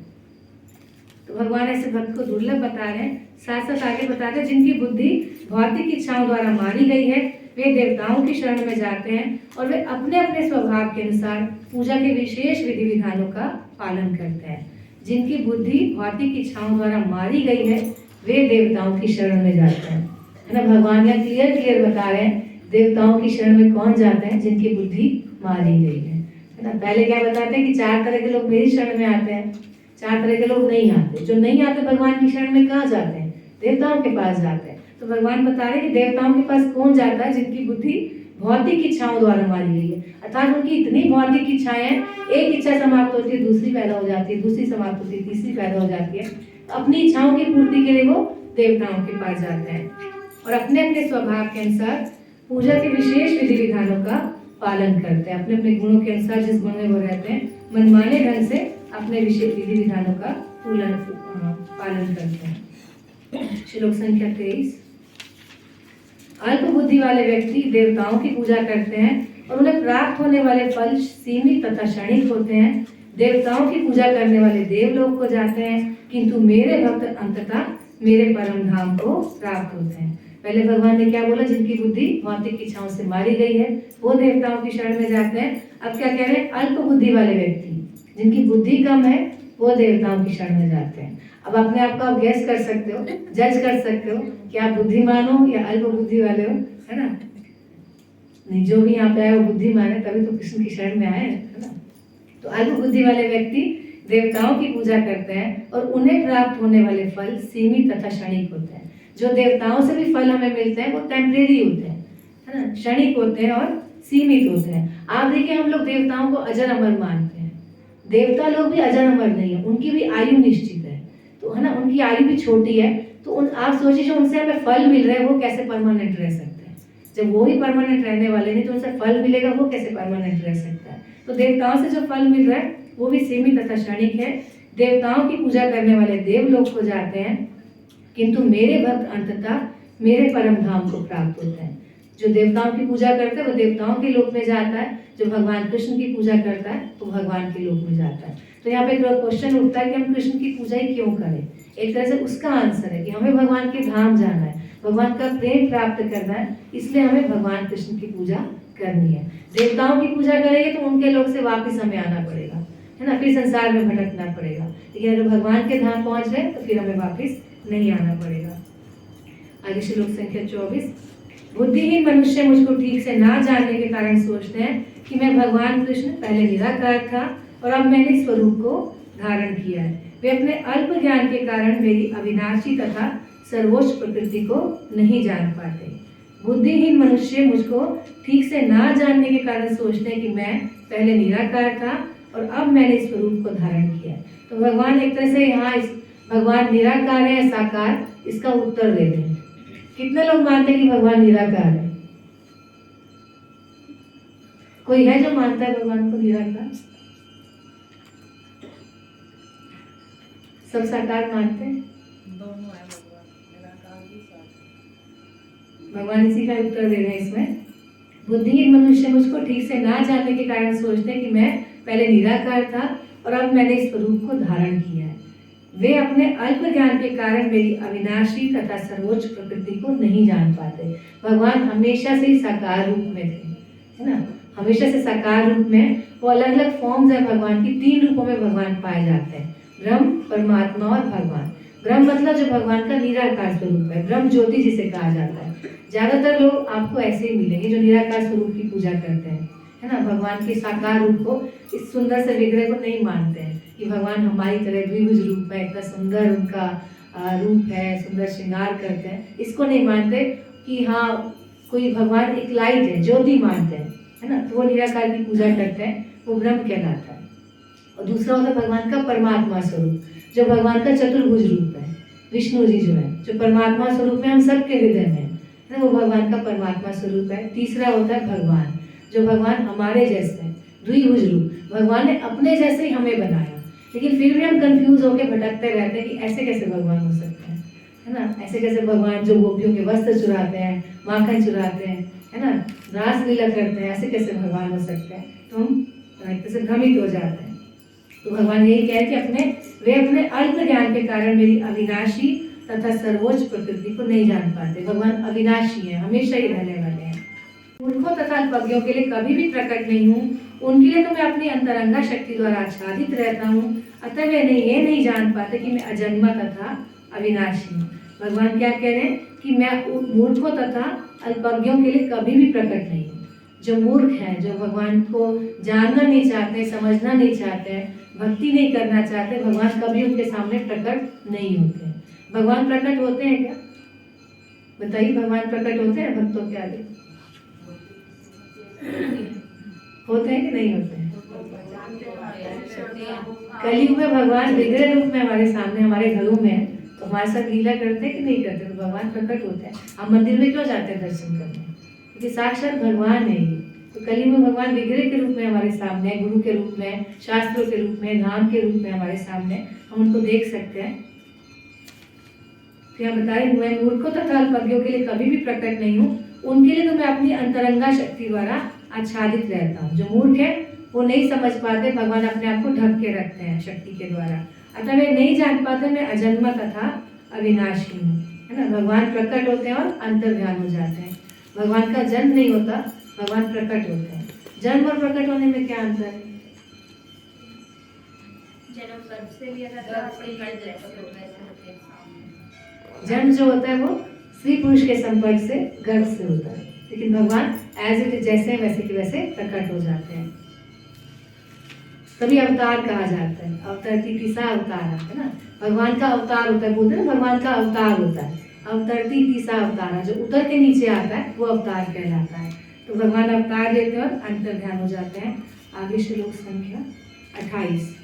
तो भगवान ऐसे भक्त को दुर्लभ बता रहे हैं। साथ साथ आगे बताते हैं जिनकी बुद्धि भौतिक इच्छाओं द्वारा मारी गई है वे देवताओं की शरण में जाते हैं और वे अपने अपने स्वभाव के अनुसार पूजा के विशेष विधि विधानों का पालन करते हैं। जिनकी बुद्धि भौतिक इच्छाओं द्वारा मारी गई है वे देवताओं की शरण में जाते हैं, है ना। भगवान यहाँ क्लियर बता रहे हैं देवताओं की शरण में कौन जाते हैं, जिनकी बुद्धि मारी गई है ना। पहले क्या बताते हैं कि 4 तरह के लोग मेरी शरण में आते हैं, 4 तरह के लोग नहीं आते। जो नहीं आते भगवान की शरण में कहाँ जाते हैं, देवताओं के पास जाते हैं। तो भगवान बता रहे हैं कि देवताओं के पास कौन जाता है, जिनकी बुद्धि भौतिक इच्छाओं द्वारा मारी गई है। अर्थात उनकी इतनी भौतिक इच्छाएं हैं, एक इच्छा समाप्त होती है दूसरी पैदा हो जाती है, दूसरी समाप्त होती है तीसरी पैदा हो जाती है। अपनी इच्छाओं की पूर्ति के लिए वो देवताओं के पास जाते हैं और अपने अपने स्वभाव के अनुसार पूजा के विशेष विधि विधानों का पालन करते हैं। अपने अपने गुणों के अनुसार जिस गुण में वो रहते हैं मनमाने ढंग से अपने विशेष विधि विधानों का पालन करते हैं। श्लोक संख्या 23। अल्प बुद्धि वाले व्यक्ति देवताओं की पूजा करते हैं और उन्हें प्राप्त होने वाले फल सीमित तथा क्षणिक होते हैं। देवताओं की पूजा करने वाले देवलोक को जाते हैं किंतु मेरे भक्त अंततः मेरे परम धाम को प्राप्त होते हैं। पहले भगवान ने क्या बोला, जिनकी बुद्धि भौतिक इच्छाओं से मारी गई है वो देवताओं की शरण में जाते हैं। अब क्या कह रहे हैं, अल्प बुद्धि वाले व्यक्ति जिनकी बुद्धि कम है वो देवताओं की शरण में जाते हैं। अब अपने आप को आप गैस कर सकते हो, जज कर सकते हो कि आप बुद्धिमान हो या अल्प बुद्धि वाले हो, है ना। नहीं, जो भी यहाँ पे आए वो बुद्धिमान है, तभी तो कृष्ण की शरण में आए, है ना। तो अल्प बुद्धि वाले व्यक्ति देवताओं की पूजा करते हैं और उन्हें प्राप्त होने वाले फल सीमित तथा क्षणिक होते हैं। जो देवताओं से भी फल हमें मिलते हैं वो टेम्परेरी होते हैं, है ना, क्षणिक होते हैं और सीमित होते हैं। आप देखिए हम लोग देवताओं को अजर अमर मानते हैं, देवता लोग भी अजर अमर नहीं है, उनकी भी आयु निश्चित है, तो है ना, उनकी आयु भी छोटी है। तो आप सोचिए जो उनसे हमें फल मिल रहे हैं वो कैसे परमानेंट रह सकते हैं। जब वो ही परमानेंट रहने वाले नहीं तो उनसे फल मिलेगा वो कैसे परमानेंट रह सकता है। तो देवताओं से जो फल मिल रहा है वो भी सीमित तथा क्षणिक है। देवताओं की पूजा करने वाले देवलोक को जाते हैं किंतु मेरे भक्त अंततः मेरे परम धाम को प्राप्त होते हैं। जो देवताओं की पूजा करता है वो देवताओं के लोक में जाता है, जो भगवान कृष्ण की पूजा करता है वो भगवान के लोक में जाता है। तो यहाँ पे एक क्वेश्चन उठता है कि हम कृष्ण की पूजा ही क्यों करें। एक तरह से उसका आंसर है कि हमें भगवान के धाम जाना है, भगवान का प्रेम प्राप्त करना है, इसलिए हमें भगवान कृष्ण की पूजा करनी है। देवताओं की पूजा करेंगे तो उनके लोक से वापस हमें आना पड़ेगा, है ना, फिर संसार में भटकना पड़ेगा। लेकिन अगर भगवान के धाम पहुंच गए तो फिर हमें वापस नहीं आना पड़ेगा। आगे श्लोक संख्या 24। बुद्धिहीन मनुष्य मुझको ठीक से ना जानने के कारण सोचते हैं कि मैं भगवान कृष्ण पहले निराकार था और अब मैंने स्वरूप को धारण किया है। वे अपने अल्प ज्ञान के कारण मेरी अविनाशी तथा सर्वोच्च प्रकृति को नहीं जान पाते। बुद्धिहीन मनुष्य मुझको ठीक से ना जानने के कारण सोचते हैं कि मैं पहले निराकार था और अब मैंने इस स्वरूप को धारण किया। तो भगवान एक तरह से यहाँ भगवान निराकार है या साकार, इसका उत्तर दे रहे हैं। कितने लोग मानते हैं कि भगवान निराकार है? कोई है जो मानता है भगवान को निराकार? सब साकार मानते हैं? दोनों है भगवान, निराकार भी साकार। भगवान इसी का उत्तर दे रहे हैं इसमें। बुद्धिहीन मनुष्य मुझको ठीक से ना जानने के कारण सोचते हैं कि मैं पहले निराकार था और अब मैंने इस स्वरूप को धारण किया है। वे अपने अल्प ज्ञान के कारण मेरी अविनाशी तथा सर्वोच्च प्रकृति को नहीं जान पाते। भगवान हमेशा से ही साकार रूप में थे, है ना, हमेशा से साकार रूप में। वो अलग अलग फॉर्म्स है भगवान की, 3 रूपों में भगवान पाए जाते हैं, ब्रह्म, परमात्मा और भगवान। ब्रह्म मतलब जो भगवान का निराकार स्वरूप है, ब्रह्म ज्योति जिसे कहा जाता है। ज्यादातर लोग आपको ऐसे ही मिलेंगे जो निराकार स्वरूप की पूजा करते हैं, है ना, भगवान के साकार रूप को, इस सुंदर से विग्रह को नहीं मानते हैं कि भगवान हमारी तरह द्विभुज रूप है, इतना सुंदर उनका रूप है, सुंदर श्रृंगार करते हैं, इसको नहीं मानते कि हाँ कोई भगवान एक लाइट है, ज्योति मानते हैं, है ना, तो वो निराकार की पूजा करते हैं, वो ब्रह्म कहलाता है। और दूसरा होता है भगवान का परमात्मा स्वरूप, जो भगवान का चतुर्भुज रूप है, विष्णु जी जो है, जो परमात्मा स्वरूप है, हम सबके हृदय में है ना, वो भगवान का परमात्मा स्वरूप है। तीसरा होता है भगवान, जो भगवान हमारे जैसे है, द्विभुज रूप, भगवान ने अपने जैसे ही हमें बनाया, लेकिन फिर भी हम कंफ्यूज होकर भटकते रहते हैं कि ऐसे कैसे भगवान हो सकते हैं, है ना, ऐसे कैसे भगवान जो गोपियों के वस्त्र चुराते हैं, माखन चुराते हैं, है ना, रास लीला करते हैं, ऐसे कैसे भगवान हो सकते हैं, तो हम एक तरह से भ्रमित हो जाते हैं। तो भगवान यही कह रहे कि वे अपने अल्प ज्ञान के कारण मेरी अविनाशी तथा सर्वोच्च प्रकृति को नहीं जान पाते। भगवान अविनाशी है, हमेशा ही रहने वाले हैं। मूर्खों तथा अल्पज्ञों के लिए कभी भी प्रकट नहीं हूँ, उनके लिए तो मैं अपनी अंतरंगा शक्ति द्वारा आच्छादित रहता हूँ, अतः वे ये नहीं जान पाते कि मैं अजन्मा तथा अविनाशी हूँ। भगवान क्या कह रहे हैं कि मैं मूर्खों तथा अल्पज्ञों के लिए कभी भी प्रकट नहीं हूँ। जो मूर्ख हैं, जो भगवान को जानना नहीं चाहते, समझना नहीं चाहते, भक्ति नहीं करना चाहते, भगवान कभी उनके सामने प्रकट नहीं होते। भगवान प्रकट होते हैं क्या? बताइए, भगवान प्रकट होते हैं भक्तों के आगे? होते हैं कि नहीं होते हैं? कलयुग में भगवान विग्रह रूप में हमारे सामने, हमारे घरों में है, तो हमारे साथ लीला करते हैं कि नहीं करते? तो भगवान प्रकट होते हैं। हम मंदिर में क्यों जाते हैं दर्शन करने? क्योंकि साक्षात भगवान है ये। तो कलयुग में भगवान विग्रह के रूप में हमारे सामने, गुरु के रूप में, शास्त्रों के रूप में, धाम के रूप में हमारे सामने, हम उनको देख सकते हैं। तो यहाँ बता रहे, मैं मूर्खों तथा अल्पज्ञों के लिए कभी भी प्रकट नहीं हूँ, उनके लिए तो मैं अपनी अंतरंगा शक्ति द्वारा आच्छादित रहता हूँ। जो मूर्ख है वो नहीं समझ पाते, भगवान अपने आप को ढक के रखते हैं शक्ति के द्वारा, अतः वे नहीं जान पाते मैं अजन्मा तथा अविनाशी हूँ, है ना। भगवान प्रकट होते हैं और अंतर्ध्यान हो जाते हैं। भगवान का जन्म नहीं होता, भगवान प्रकट होते हैं। जन्म और प्रकट होने में क्या अंतर है? जन्म गर्भ से लिया जाता है, प्रकट जैसे होते हैं। जन्म जो होता है वो स्त्री पुरुष के संपर्क से, गर्भ से होता है, लेकिन भगवान एज इट इज जैसे वैसे के वैसे प्रकट हो जाते हैं। तभी अवतार कहा जाता है, अवतरती तीसरा अवतार है ना, भगवान का अवतार होता है, बोलते हैं ना भगवान का अवतार होता है, अवतरती तीसरा अवतार, जो उतर के नीचे आता है वो अवतार कहलाता है। तो भगवान अवतार लेते हैं और अंतर्ध्यान हो जाते हैं। आगे श्लोक संख्या 28।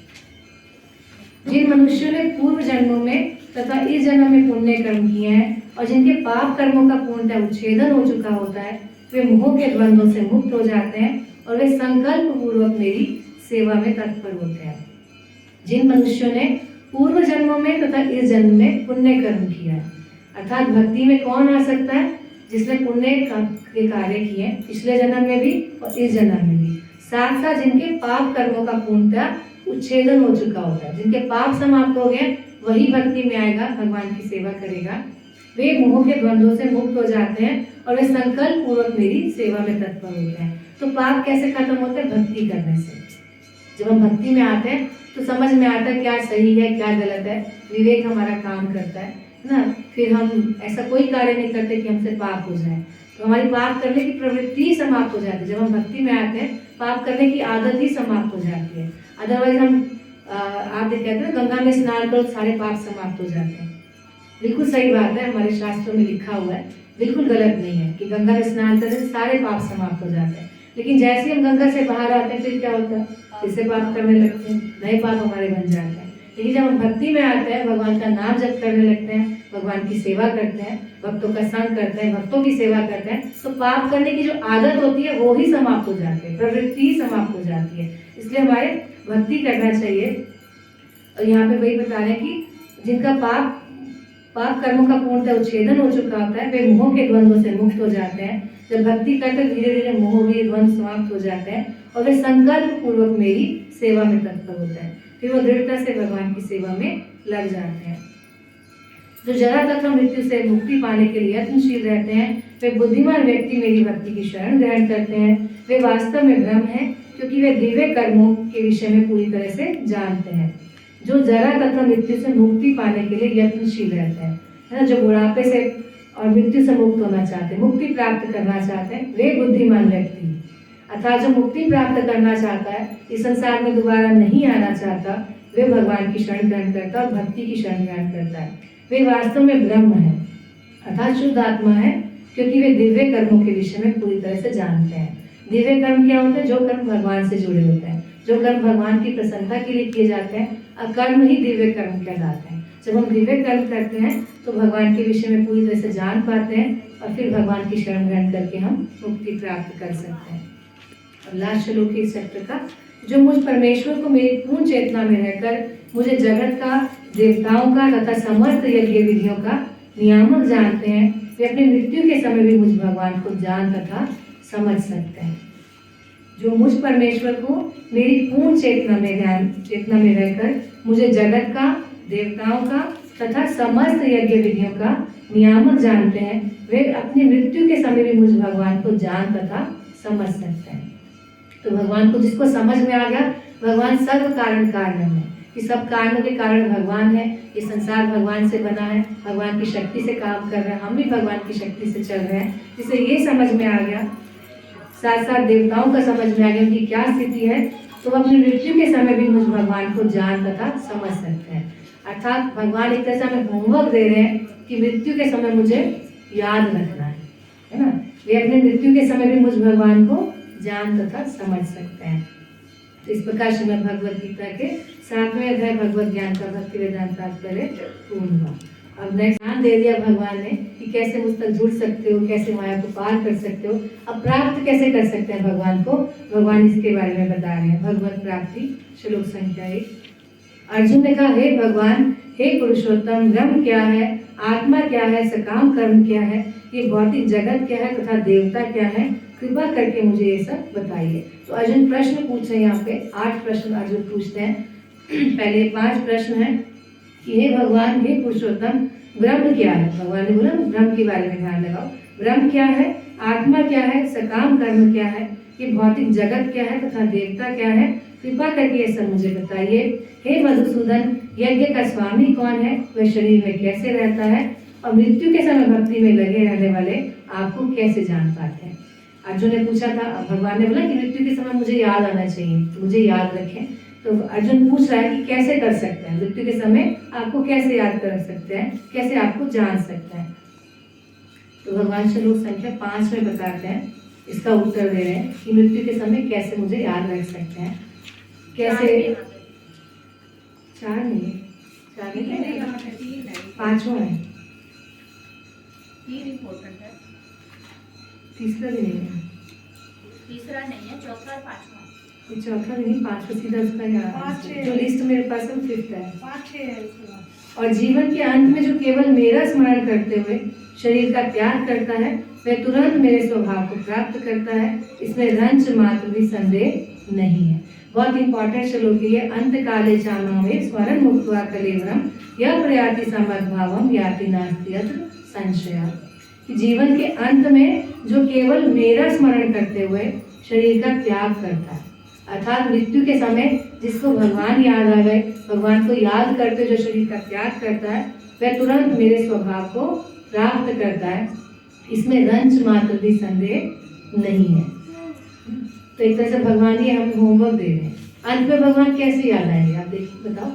जिन मनुष्यों ने पूर्व जन्मों में तथा इस जन्म में पुण्य कर्म किए हैं और जिनके पाप कर्मों का पूर्णतः उच्छेदन हो चुका होता है, वे मोह के द्वंद्वों से मुक्त हो जाते हैं और वे संकल्प पूर्वक मेरी सेवा में तत्पर होते हैं। जिन मनुष्यों ने पूर्व जन्मों में तथा इस जन्म में पुण्य कर्म किया है, अर्थात भक्ति में कौन आ सकता है? जिसने पुण्य के कार्य किए पिछले जन्म में भी और इस जन्म में भी, साथ साथ जिनके पाप कर्मों का पूर्णतः उच्छेदन हो चुका होता है, जिनके पाप समाप्त हो गए, वही भक्ति में आएगा, भगवान की सेवा करेगा। वे मोह के द्वंद्वों से मुक्त हो जाते हैं और वे संकल्प पूर्वक मेरी सेवा में तत्पर होते हैं। तो पाप कैसे खत्म होते हैं? भक्ति करने से। जब हम भक्ति में आते हैं तो समझ में आता है क्या सही है क्या गलत है, विवेक हमारा काम करता है ना। फिर हम ऐसा कोई कार्य नहीं करते कि हमसे पाप हो जाए, तो हमारी पाप करने की प्रवृत्ति ही समाप्त हो जाती है। जब हम भक्ति में आते हैं पाप करने की आदत ही समाप्त हो जाती है। अदरवाइज हम आप कहते हैं गंगा में स्नान करो सारे पाप समाप्त हो जाते हैं। बिल्कुल सही बात है, हमारे शास्त्रों में लिखा हुआ है, बिल्कुल गलत नहीं है कि गंगा में स्नान करने से सारे पाप समाप्त हो जाते हैं। लेकिन जैसे हम गंगा से बाहर आते हैं फिर क्या होता है? फिर से पाप करने लगते हैं, नए पाप हमारे बन जाते हैं। लेकिन जब हम भक्ति में आते हैं, भगवान का नाम जप करने लगते हैं, भगवान की सेवा करते हैं, भक्तों का संग करते हैं, भक्तों की सेवा करते हैं, तो पाप करने की जो आदत होती है वो ही समाप्त हो जाती है, प्रवृत्ति ही समाप्त हो जाती है। इसलिए हमारे भक्ति करना चाहिए। और यहाँ पे वही बता रहे हैं कि जिनका पाप कर्मों का पूर्णतः उच्छेदन हो चुका होता है, वे मोह के द्वंद्वों से मुक्त हो जाते हैं। जब भक्ति करते धीरे धीरे मोह भी द्वंद्व समाप्त हो जाते हैं और वे संकल्प पूर्वक मेरी सेवा में तत्पर होते हैं। फिर वो दृढ़ता से भगवान की सेवा में लग जाते हैं। जो जरा तथा मृत्यु से मुक्ति पाने के लिए यत्नशील रहते हैं, वे बुद्धिमान व्यक्ति मेरी भक्ति की शरण ग्रहण करते हैं। वे वास्तव में ब्रह्म हैं, क्योंकि वे दिव्य कर्मों के विषय में पूरी तरह से जानते हैं। जो जरा तथा मृत्यु से मुक्ति पाने के लिए यत्नशील रहते हैं, है ना, जो बुढ़ापे से और मृत्यु से मुक्त होना चाहते हैं, मुक्ति प्राप्त करना चाहते हैं, वे बुद्धिमान व्यक्ति। अर्थात जो मुक्ति प्राप्त करना चाहता है, इस संसार में दोबारा नहीं आना चाहता, वे भगवान की शरण ग्रहण करता है और भक्ति की शरण ग्रहण करता है। वे वास्तव में ब्रह्म है, अर्थात शुद्ध आत्मा है, क्योंकि वे दिव्य कर्मों के विषय में पूरी तरह से जानते हैं। दिव्य कर्म क्या होते हैं? जो कर्म भगवान से जुड़े होते हैं, जो कर्म भगवान की प्रसन्नता के लिए किए जाते हैं, कर्म ही दिव्य कर्म कहलाते हैं। जब हम दिव्य कर्म करते हैं तो भगवान के विषय में पूरी तरह से जान पाते हैं और फिर भगवान की शरण ग्रहण करके हम मुक्ति प्राप्त कर सकते हैं। और लास्ट श्लोक इस चैप्टर का, जो मुझ परमेश्वर को मेरी पूर्ण चेतना में रहकर मुझे जगत का, देवताओं का तथा समस्त यज्ञ विधियों का नियामक जानते हैं, वे अपनी मृत्यु के समय भी मुझ भगवान को जान तथा समझ सकते हैं। जो मुझ परमेश्वर को मेरी पूर्ण चेतना में रहकर मुझे जगत का, देवताओं का तथा समस्त यज्ञ विधियों का नियामक जानते हैं, वे अपनी मृत्यु के समय भी मुझ भगवान को जान तथा समझ सकते हैं। तो भगवान को जिसको समझ में आ गया, भगवान सर्व कारण कारणम है, कि सब कारणों के कारण भगवान है, ये संसार भगवान से बना है, भगवान की शक्ति से काम कर रहे हैं, हम भी भगवान की शक्ति से चल रहे हैं, जिसे ये समझ में आ गया, साथ साथ देवताओं का समझ में आ गया उनकी क्या स्थिति है, तो वह अपनी मृत्यु के समय भी मुझ भगवान को जान तथा समझ सकते हैं। अर्थात भगवान एक तरह से हमें होमवर्क दे रहे हैं कि मृत्यु के समय मुझे याद रखना है ना। वे अपने मृत्यु के समय भी मुझ भगवान को जान तथा समझ सकते हैं। तो इस प्रकार श्रीमद् भगवद गीता के 7वें अध्याय भगवत ज्ञान का भक्ति वेदांत तात्पर्य पूर्ण हुआ। अब नेक्स्ट ध्यान दे दिया भगवान ने कि कैसे मुझ तक जुड़ सकते हो, कैसे माया को पार कर सकते हो, अब प्राप्त कैसे कर सकते हैं भगवान को, भगवान इसके बारे में बता रहे हैं। भगवत प्राप्ति श्लोक संख्या 1। अर्जुन ने कहा, हे भगवान, हे पुरुषोत्तम, ब्रह्म क्या है, आत्मा क्या है, सकाम कर्म क्या है, ये भौतिक जगत क्या है तथा देवता क्या है, कृपा करके मुझे ये सब बताइए। तो अर्जुन प्रश्न पूछ रहे हैं, यहाँ पे 8 प्रश्न अर्जुन पूछते हैं। पहले 5 प्रश्न है कि हे भगवान, हे पुरुषोत्तम, ब्रह्म क्या है। भगवान ने बोला ब्रह्म के बारे में ध्यान लगाओ। ब्रह्म क्या है, आत्मा क्या है, सकाम कर्म क्या है, ये भौतिक जगत क्या है तथा देवता क्या है, कृपा करके ये सब मुझे बताइए। हे मधुसूदन, यज्ञ का स्वामी कौन है, वह शरीर में कैसे रहता है और मृत्यु के समय भक्ति में लगे रहने वाले आपको कैसे जान पाते हैं। अर्जुन ने पूछा था, भगवान ने बोला कि मृत्यु के समय मुझे याद आना चाहिए, तो मुझे याद रखें। तो अर्जुन पूछ रहा है कि कैसे कर सकते हैं, मृत्यु के समय आपको कैसे याद कर सकते हैं, कैसे आपको जान सकते हैं। तो भगवान श्लोक संख्या 5 में बताते हैं, इसका उत्तर दे रहे हैं कि मृत्यु के समय कैसे मुझे याद रख सकते हैं, कैसे। 4 नहीं, 5वां है, 3 इम्पोर्टेंट है, तीसरा भी नहीं है, तीसरा नहीं है, चौथा और 5वां। ये चौथा भी नहीं, 5वां सीधा उसका यहाँ जो लिस्ट मेरे पास है 5th है। 5 है। और जीवन के अंत में जो केवल मेरा स्मरण करते हुए शरीर का त्याग करता है, वह तुरंत मेरे स्वभाव को प्राप्त करता है, इसमें रंच मात्र भी संदेह नहीं है। बहुत इंपॉर्टेंट श्लोक है। अंत काले चानो में स्मरण मुक्त्वा कलेवरम यह प्रयाति समद्भावम याति नास्ति अत्र संशय। कि जीवन के अंत में जो केवल मेरा स्मरण करते हुए शरीर का त्याग करता है, अर्थात मृत्यु के समय जिसको भगवान याद आ गए, भगवान को याद करते जो शरीर का त्याग करता है, वह तुरंत मेरे स्वभाव को प्राप्त करता है, इसमें रंच मात्र भी संदेह नहीं है। तो एक तरह से भगवान ये हमें होमवर्क दे रहे हैं। अंत में भगवान कैसे याद आएंगे, आप देखिए, बताओ।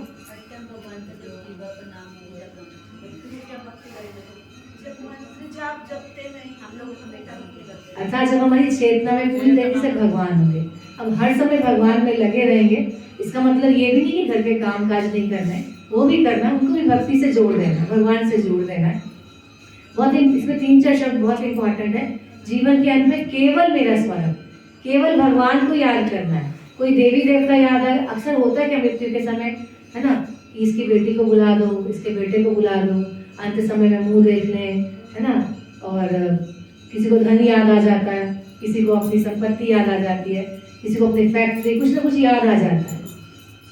अर्थात जब हमारी चेतना में पूरी तरीके से भगवान होंगे, अब हर समय भगवान में लगे रहेंगे, इसका मतलब ये भी नहीं कि घर के काम काज नहीं करना है, वो भी करना है, उनको भी भक्ति से जोड़ देना है, भगवान से जोड़ देना है। बहुत इसमें 3-4 शब्द बहुत इंपॉर्टेंट है। जीवन के अंत में केवल मेरा स्मरण, केवल भगवान को याद करना है। कोई देवी देवता याद आए, अक्सर होता है क्या मृत्यु के समय, है ना, कि इसकी बेटी को बुला दो, इसके बेटे को बुला दो, अंत समय में मुंह देख लें, है ना, और किसी को धन याद आ जाता है, किसी को अपनी संपत्ति याद आ जाती है, किसी को अपनी फैक्ट्री, कुछ ना कुछ याद आ जाता है।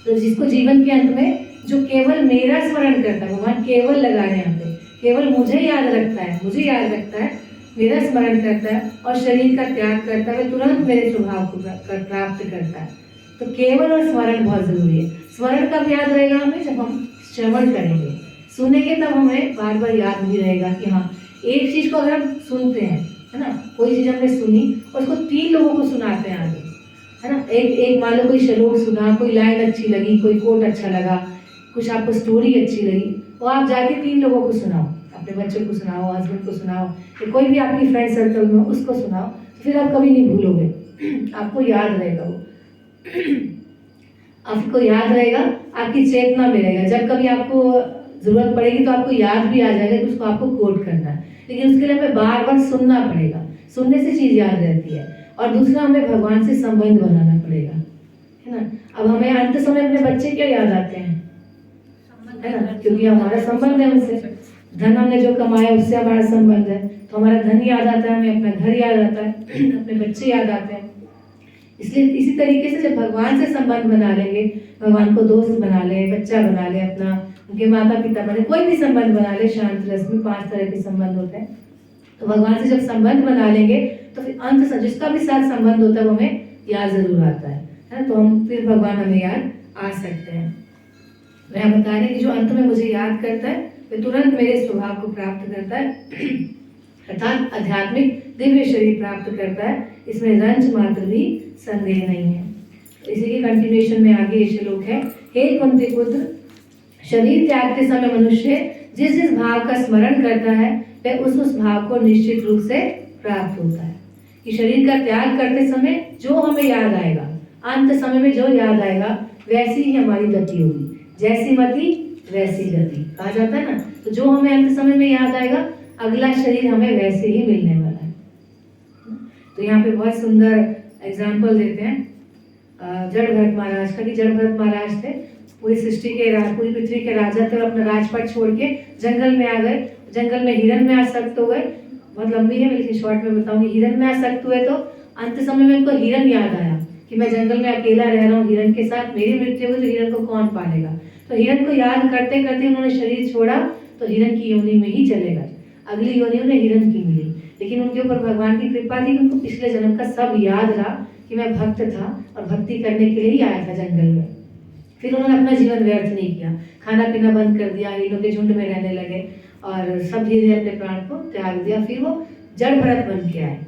तो जिसको जीवन के अंत में जो केवल मेरा स्मरण करता है, भगवान केवल लगा रहे हैं यहाँ पे, केवल मुझे याद रखता है, मुझे याद रखता है, मेरा स्मरण करता है और शरीर का त्याग करता है, तुरंत मेरे स्वभाव को प्राप्त करता है। तो केवल और स्मरण बहुत जरूरी है। स्मरण कब याद रहेगा हमें? जब हम श्रवण करेंगे, सुनेंगे, तब हमें बार बार याद भी रहेगा कि हाँ, एक चीज को अगर हम सुनते हैं, है ना, कोई चीज हमने सुनी और उसको 3 लोगों को सुनाते हैं आगे, है ना, एक मान लो कोई श्लोक सुना, कोई लाइन अच्छी लगी, कोई कोट अच्छा लगा, कुछ आपको स्टोरी अच्छी लगी, वो आप जाके 3 लोगों को सुनाओ, अपने बच्चों को सुनाओ, हस्बैंड को सुनाओ, या कोई भी आपकी फ्रेंड सर्कल में उसको सुनाओ, तो फिर आप कभी नहीं भूलोगे, आपको याद रहेगा वो आपको याद रहेगा, आपकी चेतना में रहेगा। जब कभी आपको जरूरत पड़ेगी तो आपको याद भी आ जाएगा कि उसको आपको कोट करना है, लेकिन उसके लिए हमें बार बार सुनना पड़ेगा, सुनने से चीज याद रहती है। और दूसरा, हमें भगवान से संबंध बनाना पड़ेगा, है ना। अब हमें अंत समय अपने बच्चे क्या याद आते हैं, है ना, क्योंकि हमारा संबंध है उनसे, धन हमने जो कमाया उससे हमारा संबंध है, तो हमारा धन याद आता है, हमें अपना घर याद आता है, अपने बच्चे याद आते हैं। इसलिए इसी तरीके से जब भगवान से संबंध बना लेंगे, भगवान को दोस्त बना ले, बच्चा बना ले अपना, उनके माता पिता बने, कोई भी संबंध बना ले, शांत रस में 5 तरह के संबंध होते हैं, तो भगवान से जब संबंध बना लेंगे तो फिर अंत से जिसका भी साथ संबंध होता है वो हमें याद जरूर आता है ना, तो हम फिर भगवान हमें याद आ सकते हैं। वह बता रहे कि जो अंत में मुझे याद करता है वह तुरंत मेरे स्वभाव को प्राप्त करता है, अर्थात आध्यात्मिक दिव्य शरीर प्राप्त करता है, इसमें रंच मात्र भी संदेह नहीं है। इसी के कंटिन्यूएशन में आगे ये श्लोक है, हे कुंती पुत्र, शरीर त्यागते समय मनुष्य जिस जिस भाव का स्मरण करता है वह उस भाव को निश्चित रूप से प्राप्त होता है। कि शरीर का त्याग करते समय जो हमें याद आएगा, अंत समय में जो याद आएगा वैसी ही हमारी गति होगी, जैसी मति वैसी गति कहा जाता है ना। तो जो हमें अंत समय में याद आएगा, अगला शरीर हमें वैसे ही मिलने वाला है। तो यहाँ पे बहुत सुंदर एग्जाम्पल देते हैं जड़ भरत महाराज का, कि जड़ भरत महाराज थे, पूरी सृष्टि के पूरी पृथ्वी के राजा थे, और अपना राजपाट छोड़ के जंगल में आ गए, जंगल में हिरण में आसक्त हो गए। बहुत लंबी है लेकिन शॉर्ट में बताऊंगी। हिरण में आसक्त हुए तो अंत समय में उनको हिरण याद आया कि मैं जंगल में अकेला रह रहा हूँ हिरण के साथ, मेरी मृत्यु हुई तो हिरण को कौन पालेगा। तो हिरण को याद करते करते उन्होंने शरीर छोड़ा तो हिरण की योनि में ही चले गए। अगली योनि उन्हें हिरण की मिली, लेकिन उनके ऊपर भगवान की कृपा थी कि उनको पिछले जन्म का सब याद रहा कि मैं भक्त था और भक्ति करने के लिए ही आया था जंगल में। फिर उन्होंने अपना जीवन व्यर्थ नहीं किया, खाना पीना बंद कर दिया, हिरणों के झुंड में रहने लगे और सब धीरे अपने प्राण को त्याग दिया। फिर वो जड़ भरत बन के आए,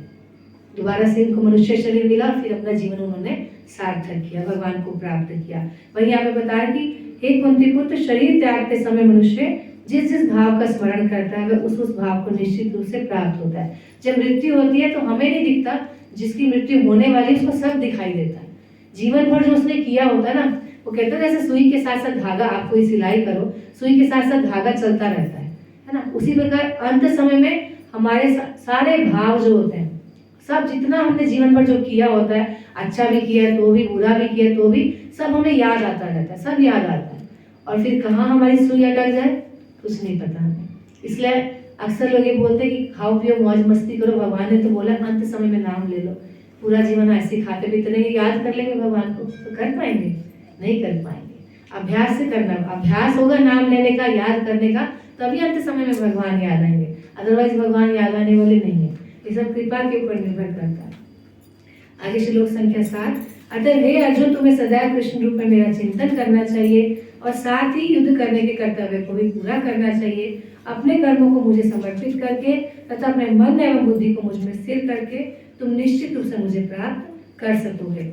दोबारा से उनको मनुष्य शरीर मिला, फिर अपना जीवन उन्होंने सार्थक किया, भगवान को प्राप्त किया। वही यहाँ पे बताया कि हे कुंती पुत्र, शरीर त्यागते समय मनुष्य जिस जिस भाव का स्मरण करता है वह उस भाव को निश्चित रूप से प्राप्त होता है। जब मृत्यु होती है तो हमें नहीं दिखता, जिसकी मृत्यु होने वाली उसको सब दिखाई देता है। जीवन भर जो उसने किया होता है ना, वो कहते हैं जैसे सुई के साथ साथ धागा, आप कोई सिलाई करो, सुई के साथ साथ धागा चलता रहता है ना। उसी प्रकार अंत समय में हमारे सारे भाव जो होते हैं, सब जितना हमने जीवन भर जो किया होता है, अच्छा भी किया तो भी, बुरा भी किया तो भी, सब हमें याद आता रहता है, सब याद आता है। और फिर कहाँ हमारी सुई अटक जाए कुछ नहीं पता हमें। इसलिए अक्सर लोग ये बोलते हैं कि खाओ पियो मौज मस्ती करो, भगवान ने तो बोला अंत समय में नाम ले लो। पूरा जीवन ऐसे खाते पीते नहीं याद कर लेंगे भगवान को तो कर पाएंगे? नहीं कर पाएंगे। अभ्यास से करना, अभ्यास होगा नाम लेने का, याद करने का, तभी अंत समय में भगवान याद आएंगे, अदरवाइज भगवान याद आने वाले नहीं है। ये सब कृपा के ऊपर निर्भर करता है। आगे श्लोक संख्या 7, अतः हे अर्जुन, तुम्हें सदैव कृष्ण रूप में मेरा चिंतन करना चाहिए और साथ ही युद्ध करने के कर्तव्य को भी पूरा करना चाहिए। अपने कर्मों को मुझे समर्पित करके तथा अपने मन एवं बुद्धि को मुझ में स्थिर करके तुम निश्चित रूप से मुझे प्राप्त कर सकोगे।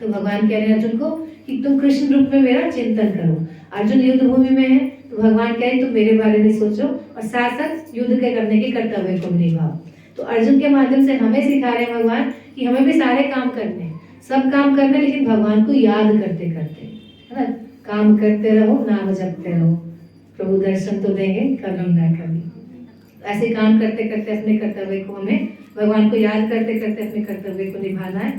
तो भगवान कह रहे हैं अर्जुन को कि तुम कृष्ण रूप में मेरा चिंतन करो। अर्जुन युद्ध भूमि में है तो भगवान कह रहे तुम मेरे बारे में सोचो और साथ साथ युद्ध के करने के कर्तव्य को निभाओ। तो अर्जुन के माध्यम से हमें सिखा रहे हैं भगवान कि हमें भी सारे काम करने हैं, सब काम करने, लेकिन भगवान को याद करते करते, है ना। काम करते रहो, नाम जपते रहो, प्रभु दर्शन तो देंगे कभी ना कभी। ऐसे काम करते करते अपने कर्तव्य को, हमें भगवान को याद करते करते अपने कर्तव्य को निभाना है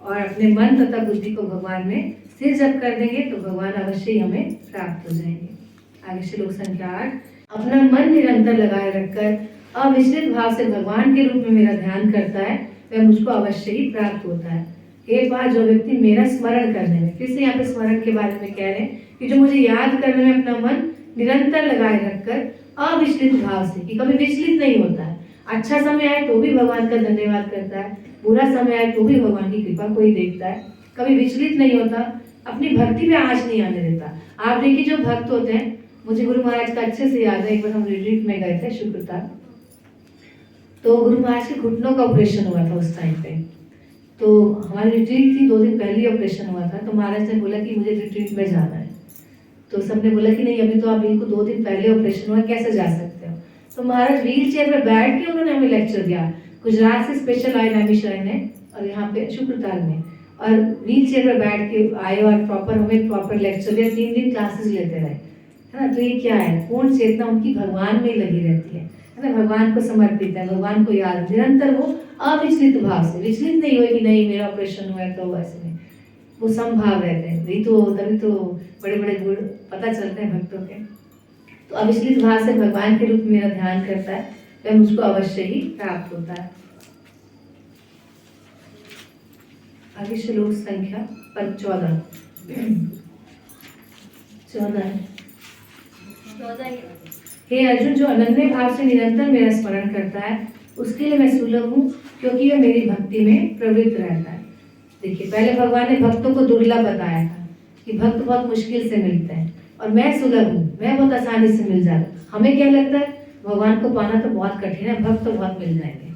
और अपने मन तथा बुद्धि को भगवान में स्थिर जब कर देंगे तो भगवान अवश्य ही हमें प्राप्त हो जाएंगे। आगे श्लोक संख्या 8, अपना मन निरंतर लगाए रखकर अविचलित भाव से भगवान के रूप में मेरा ध्यान करता है वह मुझको अवश्य ही प्राप्त होता है। एक बार जो व्यक्ति मेरा स्मरण करने में, फिर से यहाँ पे स्मरण के बारे में कह रहे हैं कि जो मुझे याद करने में अपना मन निरंतर लगाए रखकर अविचलित भाव से, कि कभी विचलित नहीं होता है, अच्छा समय आए तो भी भगवान का धन्यवाद करता है, बुरा समय आए तो भी भगवान की कृपा को ही देखता है, कभी विचलित नहीं होता, अपनी भक्ति में आँच नहीं आने देता। आप देखिए जो भक्त होते हैं, मुझे गुरु महाराज का अच्छे से याद है, एक बार हम रिट्रीट में गए थे शुक्रता, तो गुरु महाराज के घुटनों का ऑपरेशन हुआ था उस टाइम पे। तो हमारी रिट्रीट थी, 2 दिन पहले ही ऑपरेशन हुआ था, तो महाराज ने बोला कि मुझे रिट्रीट में जाना है। तो सबने बोला कि नहीं, अभी तो आप बिल्कुल 2 दिन पहले ऑपरेशन हुआ, कैसे जा सकते हो। तो महाराज व्हील चेयर पर बैठ के उन्होंने हमें लेक्चर दिया। गुजरात से स्पेशल आए नैमिषारण्य ने, और यहाँ पे शुक्रताल में, और व्हील चेयर पर बैठ के आए और हमें प्रॉपर लेक्चर दिया। 3 दिन क्लासेस लेते रहे, है ना। तो ये क्या है, पूर्ण चेतना उनकी भगवान में ही लगी रहती है ना, भगवान को समर्पित है, भगवान को याद, निरंतर वो अविचलित भाव से, विचलित नहीं हुए कि नहीं मेरा ऑपरेशन हुआ है तो वैसे नहीं, वो समभाव रहते हैं। वही तो, तभी तो बड़े बड़े गुण पता चलते हैं भक्तों के। तो अविचलित भाव से भगवान के रूप में मेरा ध्यान करता है, वह मुझको अवश्य ही प्राप्त होता है। आगे श्लोक संख्या 14 हे अर्जुन, जो अनन्य भाव से निरंतर मेरा स्मरण करता है उसके लिए मैं सुलभ हूँ, क्योंकि वह मेरी भक्ति में प्रवृत्त रहता है। देखिए, पहले भगवान ने भक्तों को दुर्लभ बताया था कि भक्त बहुत मुश्किल से मिलते हैं, और मैं सुलभ हूँ, मैं बहुत आसानी से मिल जाता। हमें क्या लगता है, भगवान को पाना तो बहुत कठिन है, भक्त तो बहुत मिल जाएंगे,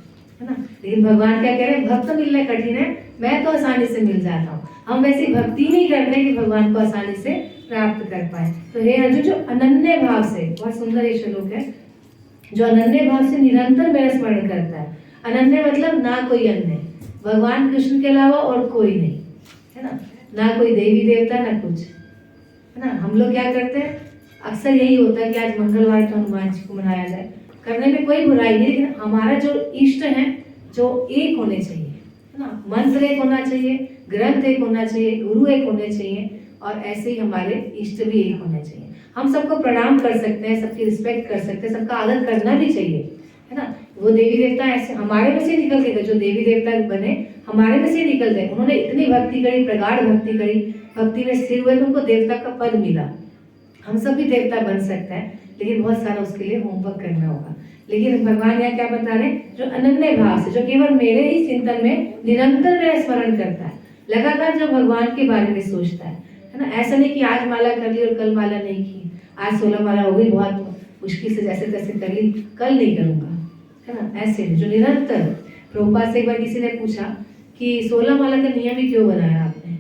है ना। लेकिन भगवान क्या कह रहे हैं, भक्त तो मिलना कठिन है, मैं तो आसानी से मिल जाता हूँ। हम वैसी भक्ति नहीं करते कि भगवान को आसानी से प्राप्त कर पाए। तो हे अर्जुन, जो अनन्य भाव से, बहुत सुंदर ये श्लोक है, जो अनन्य भाव से निरंतर मेरा स्मरण करता है। अनन्य मतलब ना कोई अन्य, भगवान कृष्ण के अलावा और कोई नहीं, है ना, ना कोई देवी देवता, ना कुछ, है ना। हम लोग क्या करते हैं, अक्सर यही होता है कि आज मंगलवार तो हनुमान जी को मनाया जाए, करने में कोई बुराई नहीं, लेकिन हमारा जो इष्ट है जो एक होने चाहिए, है ना। मंत्र एक होना चाहिए, ग्रंथ एक होना चाहिए, गुरु एक होने चाहिए, और ऐसे ही हमारे इष्ट भी एक होने चाहिए। हम सबको प्रणाम कर सकते हैं, सबकी रिस्पेक्ट कर सकते हैं, सबका आदर करना भी चाहिए, है ना। वो देवी देवता ऐसे हमारे में से निकल के गए, जो देवी देवता बने हमारे में से निकल गए, उन्होंने इतनी भक्ति करी, प्रगाढ़ भक्ति करी, भक्ति में स्थिर हुए तो उनको देवता का पद मिला। हम सब भी देवता बन सकते हैं, लेकिन बहुत सारा उसके लिए होमवर्क करना होगा। लेकिन भगवान यहाँ क्या बता रहे हैं, जो अनन्य भाव से, जो केवल मेरे ही चिंतन में निरंतर मेरा स्मरण करता है, लगातार जो भगवान के बारे में सोचता है ना। ऐसा नहीं कि आज माला कर ली और कल माला नहीं की, आज 16 माला हो गई, बहुत मुश्किल से जैसे तैसे कर ली, कल नहीं करूँगा, है ना। ऐसे जो निरंतर, प्रभुपाद से एक बार किसी ने पूछा कि 16 माला का नियम ही क्यों बनाया आपने,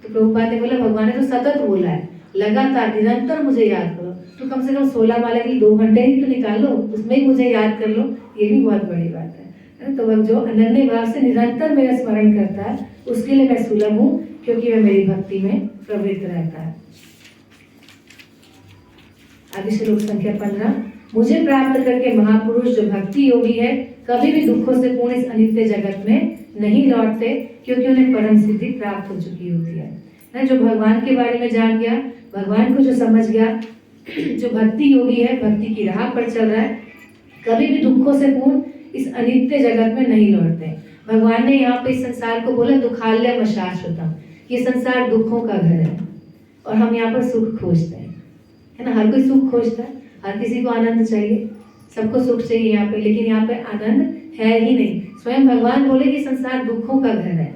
तो प्रभुपाद ने बोला, भगवान ने तो सतत बोला है, लगातार निरंतर मुझे याद करो, तो कम से कम 16 माला के लिए 2 घंटे ही तो निकालो, उसमें ही मुझे याद कर लो, ये भी बहुत बड़ी बात है। तो वह जो अनन्य भाव से निरंतर मेरा स्मरण करता है उसके लिए मैं सुलभ हूँ, क्योंकि वह मेरी भक्ति में प्रवृत्त रहता है। आगे श्लोक संख्या 15, मुझे प्राप्त करके महापुरुष जो भक्ति योगी है कभी भी दुखों से पूर्ण इस अनित्य जगत में नहीं लौटते, क्योंकि उन्हें परम सिद्धि प्राप्त हो चुकी होती है। जो भगवान के बारे में जान गया, भगवान को जो समझ गया, जो भक्ति योगी है, भक्ति की राह पर चल रहा है, कभी भी दुखों से पूर्ण इस अनित्य जगत में नहीं लौटते। भगवान ने यहाँ पे इस संसार को बोला दुखालय मशाश्वतम, ये संसार दुखों का घर है, और हम यहाँ पर सुख खोजते हैं, है ना। हर कोई सुख खोजता है, हर किसी को आनंद चाहिए, सबको सुख चाहिए यहाँ पे, लेकिन यहाँ पे आनंद है ही नहीं। स्वयं भगवान बोले कि संसार दुखों का घर है,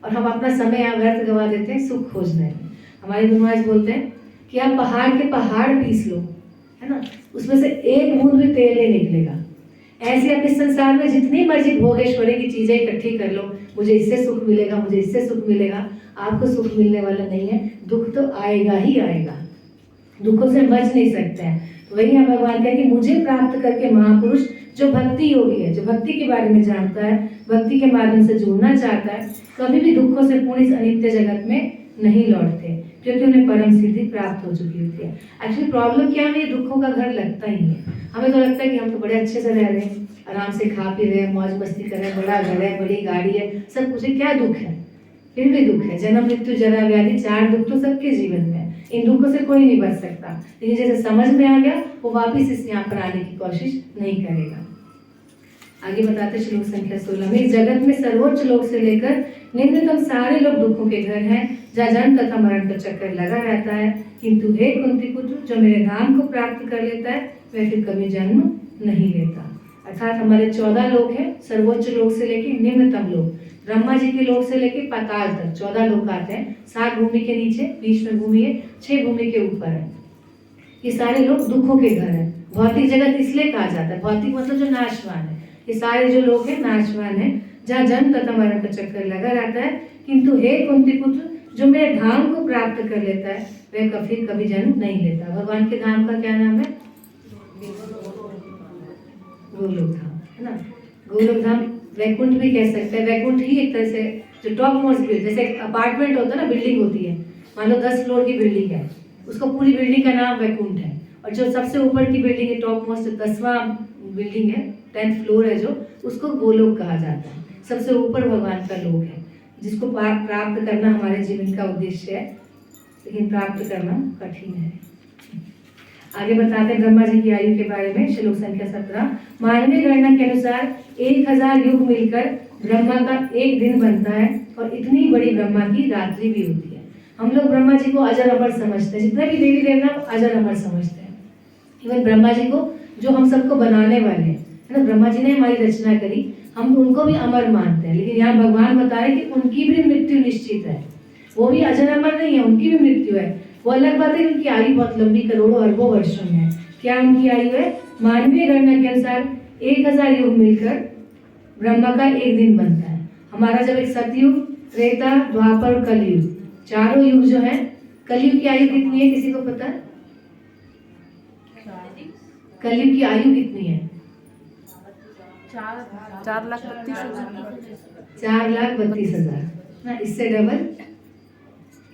और हम अपना समय यहाँ व्यर्थ गवा देते हैं सुख खोजने में। हमारे गुरु महाराज बोलते हैं कि आप पहाड़ के पहाड़ पीस लो, है ना, उसमें से एक बूंद भी तेल नहीं निकलेगा। ऐसे आप इस संसार में जितनी मर्जी भोगेश्वरी की चीजें इकट्ठी कर लो, मुझे इससे सुख मिलेगा, मुझे इससे सुख मिलेगा, आपको सुख मिलने वाला नहीं है। दुख तो आएगा ही आएगा, दुखों से बच नहीं सकते हैं। तो वही है भगवान कहते हैं कि मुझे प्राप्त करके महापुरुष जो भक्ति योगी है, जो भक्ति के बारे में जानता है, भक्ति के माध्यम से जुड़ना चाहता है, कभी भी दुखों से पूर्ण इस अनित्य जगत में नहीं लौटते, क्योंकि उन्हें परम सिद्धि प्राप्त हो चुकी होती है। एक्चुअली प्रॉब्लम क्या है, दुखों का घर लगता ही है। हमें तो लगता है कि हम तो बड़े अच्छे से रह रहे हैं, आराम से खा पी रहे हैं, मौज मस्ती कर रहे हैं, बड़ा घर है, बड़ी गाड़ी है, सब कुछ है, क्या दुख है? फिर भी दुख है, जन्म मृत्यु जरा व्याधि, 4 दुख तो सबके जीवन में है। इन दुखों से कोई नहीं बच सकता, लेकिन जैसे समझ में आ गया वो वापिस इस यहाँ पर आने की कोशिश नहीं करेगा। आगे बताते श्लोक संख्या 16 में, इस जगत में सर्वोच्च लोक से लेकर निम्नतम सारे लोग दुखों के घर हैं, जहाँ जन्म तथा मरण का चक्कर लगा रहता है, किंतु हे कुंती पुत्र, जो मेरे धाम को प्राप्त कर लेता है वह फिर कभी जन्म नहीं लेता। अर्थात हमारे 14 लोक हैं, सर्वोच्च लोक से लेके निम्नतम लोक, ब्रह्मा जी के लोक से लेके पाताल तक 14 लोक आते हैं। 7 भूमि के नीचे, बीच में भूमि है, 6 भूमि के ऊपर है। ये सारे लोग दुखों के घर हैं। भौतिक जगत इसलिए कहा जाता है, भौतिक मतलब जो नाशवान है, ये सारे जो लोग हैं नाशवान है, जहाँ जन्म तथा मरण का चक्कर लगा रहता है, किंतु हे कुंती पुत्र, जो मेरे धाम को प्राप्त कर लेता है वह कभी कभी जन्म नहीं लेता। भगवान के धाम का क्या नाम है? गोलोक धाम, है ना। गोलोक धाम वैकुंठ भी कह सकते हैं। वैकुंठ ही एक तरह से जो टॉप मोस्ट बिल्डिंग, जैसे अपार्टमेंट होता है ना, बिल्डिंग होती है, मान लो 10 फ्लोर की बिल्डिंग है, उसको पूरी बिल्डिंग का नाम वैकुंठ है। और जो सबसे ऊपर की बिल्डिंग है, टॉप मोस्ट 10वां बिल्डिंग है, 10th फ्लोर है जो, उसको गोलोक कहा जाता है। सबसे ऊपर भगवान का लोक है, जिसको प्राप्त करना हमारे जीवन का उद्देश्य है, लेकिन प्राप्त करना कठिन है। आगे बताते हैं ब्रह्मा जी की आयु के बारे में, श्लोक संख्या 17। मानवीय गणना के अनुसार 1000 युग मिलकर ब्रह्मा का एक दिन बनता है, और इतनी बड़ी ब्रह्मा की रात्रि भी होती है। हम लोग ब्रह्मा जी को अजर अमर समझते हैं, जितने भी देवी देवता अजर अमर समझते हैं। इवन ब्रह्मा जी को, जो हम सबको बनाने वाले हैं, है ना, ब्रह्मा जी ने हमारी रचना करी, हम उनको भी अमर मानते हैं। लेकिन यहाँ भगवान बता रहे कि उनकी भी मृत्यु निश्चित है, वो भी अजर अमर नहीं है, उनकी भी मृत्यु है। वो अलग बात है कि उनकी आयु बहुत लंबी, करोड़ों अरबों वर्षों में है। क्या उनकी आयु है? मानवीय गणना के अनुसार 1000 युग मिलकर ब्रह्मा का एक दिन बनता है। हमारा जब एक सतयुग, त्रेता, द्वापर और कलयुग, चारों युग जो है, कलयुग की आयु कितनी है, किसी को पता है? कलयुग की आयु कितनी है? 4,32,000 ना, इससे डबल,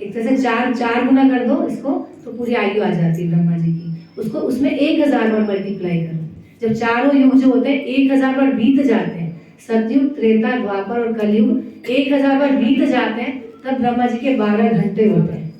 एक तरह से 4 गुना कर दो इसको, तो पूरी आयु आ जाती है ब्रह्मा जी की। उसको उसमें 1000 बार मल्टीप्लाई करो। जब चारों युग जो होते हैं 1000 बार बीत जाते हैं, सतयुग, त्रेता, द्वापर और कलयुग 1000 बार बीत जाते हैं, तब ब्रह्मा जी के 12 घंटे होते हैं,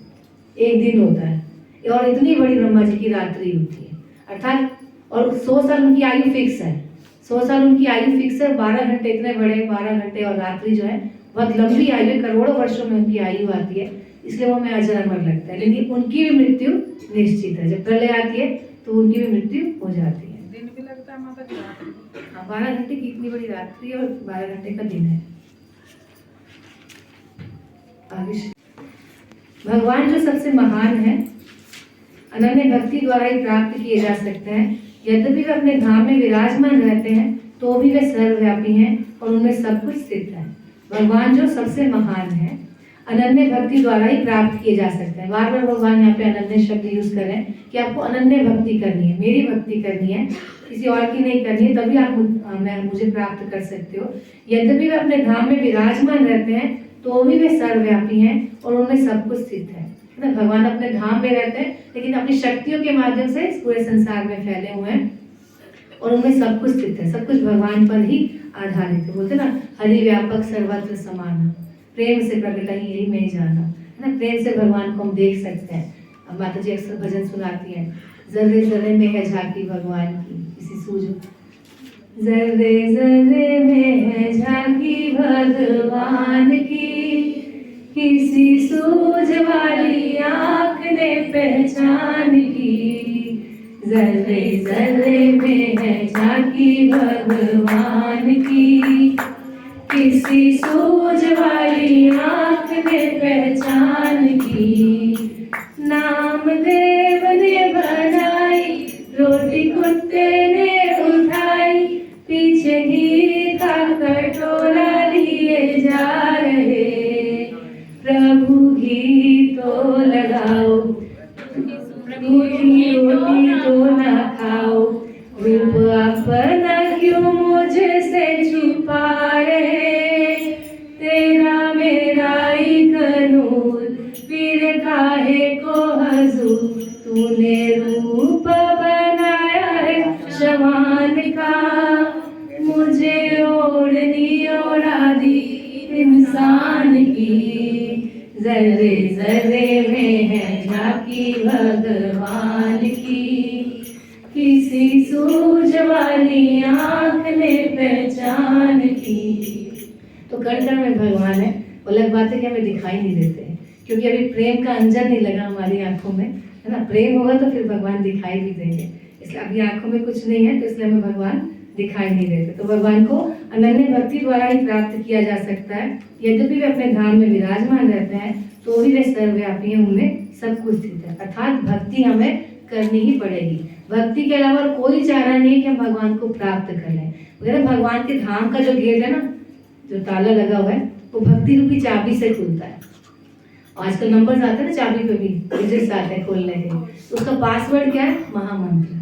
एक दिन होता है। और इतनी बड़ी ब्रह्मा जी की रात्रि होती है, अर्थात, और 100 साल उनकी आयु फिक्स है। 100 साल उनकी आयु फिक्स है, 12 घंटे इतने बड़े, 12 घंटे और रात्रि जो है बहुत लंबी आयु है, करोड़ों वर्षों में उनकी आयु आती है, इसलिए वो हमें अजर अमर लगता है। लेकिन उनकी भी मृत्यु निश्चित है, जब प्रलय आती है तो उनकी भी मृत्यु हो जाती है। दिन भी लगता है माता जी? हाँ, 12 घंटे की इतनी बड़ी रात्रि और 12 घंटे का दिन है। आगे भगवान जो सबसे महान है, अनन्य भक्ति द्वारा ही प्राप्त किए जा सकते हैं। यद्यपि वे अपने धाम में विराजमान रहते हैं, तो भी वे सर्वव्यापी हैं और उनमें सब कुछ स्थित है। भगवान जो सबसे महान है, अनन्य भक्ति द्वारा ही प्राप्त किए जा सकते हैं। बार बार भगवान यहाँ पे अनन्य शब्द यूज कर रहे हैं कि आपको अनन्य भक्ति करनी है, मेरी भक्ति करनी है, किसी और की नहीं करनी है, तभी आप मुझे प्राप्त कर सकते हो। यद्यपि वे अपने धाम में विराजमान रहते हैं, तो भी वे सर्वव्यापी हैं और उनमें सब कुछ स्थित है ना। भगवान अपने धाम में रहते हैं, लेकिन अपनी शक्तियों के माध्यम से इस पूरे संसार में फैले हुए हैं और उनमें सब कुछ स्थित है। सब कुछ भगवान पर ही आधारित है। बोलते ना, हरि व्यापक सर्वत्र समान, प्रेम से प्रकट ही यही मैं जाना, है ना। प्रेम से भगवान को हम देख सकते हैं। अब माता जी अक्सर भजन सुनाती हैं, जर्रे जर्रे में है झांकी भगवान की, किसी सूझ, जर्रे जर्रे में है झांकी भगवान की, किसी सूझ वाली आँख ने पहचान की। जर्रे जर्रे में है झांकी भगवान की, किसी सूझ वाली आँख ने पहचान की। नाम देव ने बनाई, रोटी कुत्ते ने उठाई, पीछे घी का कटोरा लिए जा रहे। प्रभु घी तो लगाओ, प्रभु की रोटी तो ना खाओ, रूप अपना क्यों मुझसे छुपा रहे। तेरा मेरा एक नूर, फिर काहे को हजूर, तूने रूप बनाया है शमान का, मुझे ओढ़नी ओढ़ा दी इंसान की। जर्रे जर्रे में है झांकी भगवान की, किसी सूझ वाली आँख ने पहचान की। तो कण कण में भगवान है और अलग बात है कि हमें दिखाई नहीं देते हैं, क्योंकि अभी प्रेम का अंजन नहीं लगा हमारी आंखों में, है ना। प्रेम होगा तो फिर भगवान दिखाई भी देंगे, इसलिए अभी आंखों में कुछ नहीं है तो इसलिए हमें भगवान दिखाई नहीं देते। तो भगवान को अनन्य भक्ति द्वारा ही प्राप्त किया जा सकता है। यद्यपि वे अपने धाम में विराजमान रहते हैं तो भी वे सर्वव्यापी हैं, उनमें सब कुछ स्थित है, अर्थात भक्ति हमें करनी ही पड़ेगी। भक्ति के अलावा कोई चारा नहीं है कि हम भगवान को प्राप्त कर लें। अगर भगवान के धाम का जो गेट है ना, जो ताला लगा हुआ है, वो भक्ति रूपी चाबी से खुलता है। आजकल नंबर्स आते हैं ना चाबी पे भी, डिजिट्स आते हैं खोलने के, तो उसका पासवर्ड क्या है? महामंत्र।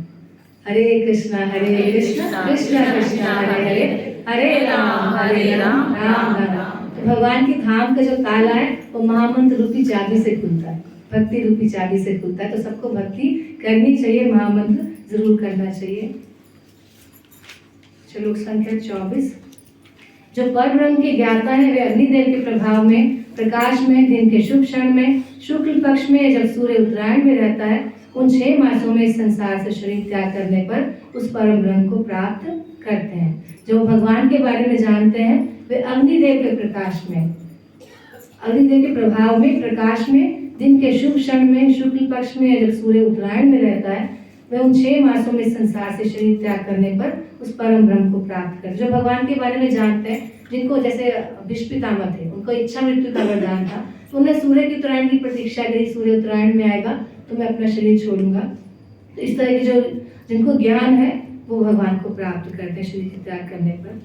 हरे कृष्णा कृष्णा कृष्णा हरे हरे, हरे राम राम राम। तो भगवान के धाम का जो ताला है वो महामंत्र रूपी चाबी से खुलता है, भक्ति रूपी चाबी से खुलता है। तो सबको भक्ति करनी चाहिए, महामंत्र जरूर करना चाहिए। श्लोक संख्या 24। जो परब्रह्म के ज्ञाता है वे अग्निदेव के प्रभाव में, प्रकाश में, दिन के शुभ क्षण में, शुक्ल पक्ष में, जब सूर्य उत्तरायण में रहता है, उन 6 मासों में इस संसार से शरीर त्याग करने पर उस परम ब्रह्म को प्राप्त करते हैं। जो भगवान के बारे में जानते हैं वे अग्निदेव के प्रकाश में, अग्निदेव के प्रभाव में, प्रकाश में, दिन के शुभ क्षण में, शुक्ल पक्ष में, जब सूर्य उत्तरायण में रहता है, वे उन 6 मासों में संसार से शरीर त्याग करने पर उस परम ब्रह्म को प्राप्त कर। जो भगवान के बारे में जानते हैं, जिनको जैसे भीष्म पितामह थे, उनको इच्छा मृत्यु का वरदान था, तो उन्हें सूर्य के उत्तरायण की प्रतीक्षा करी, सूर्य उत्तरायण में आएगा तो मैं अपना शरीर छोड़ूंगा। तो इस तरह के जो जिनको ज्ञान है वो भगवान को प्राप्त करते हैं शरीर के त्याग करने पर।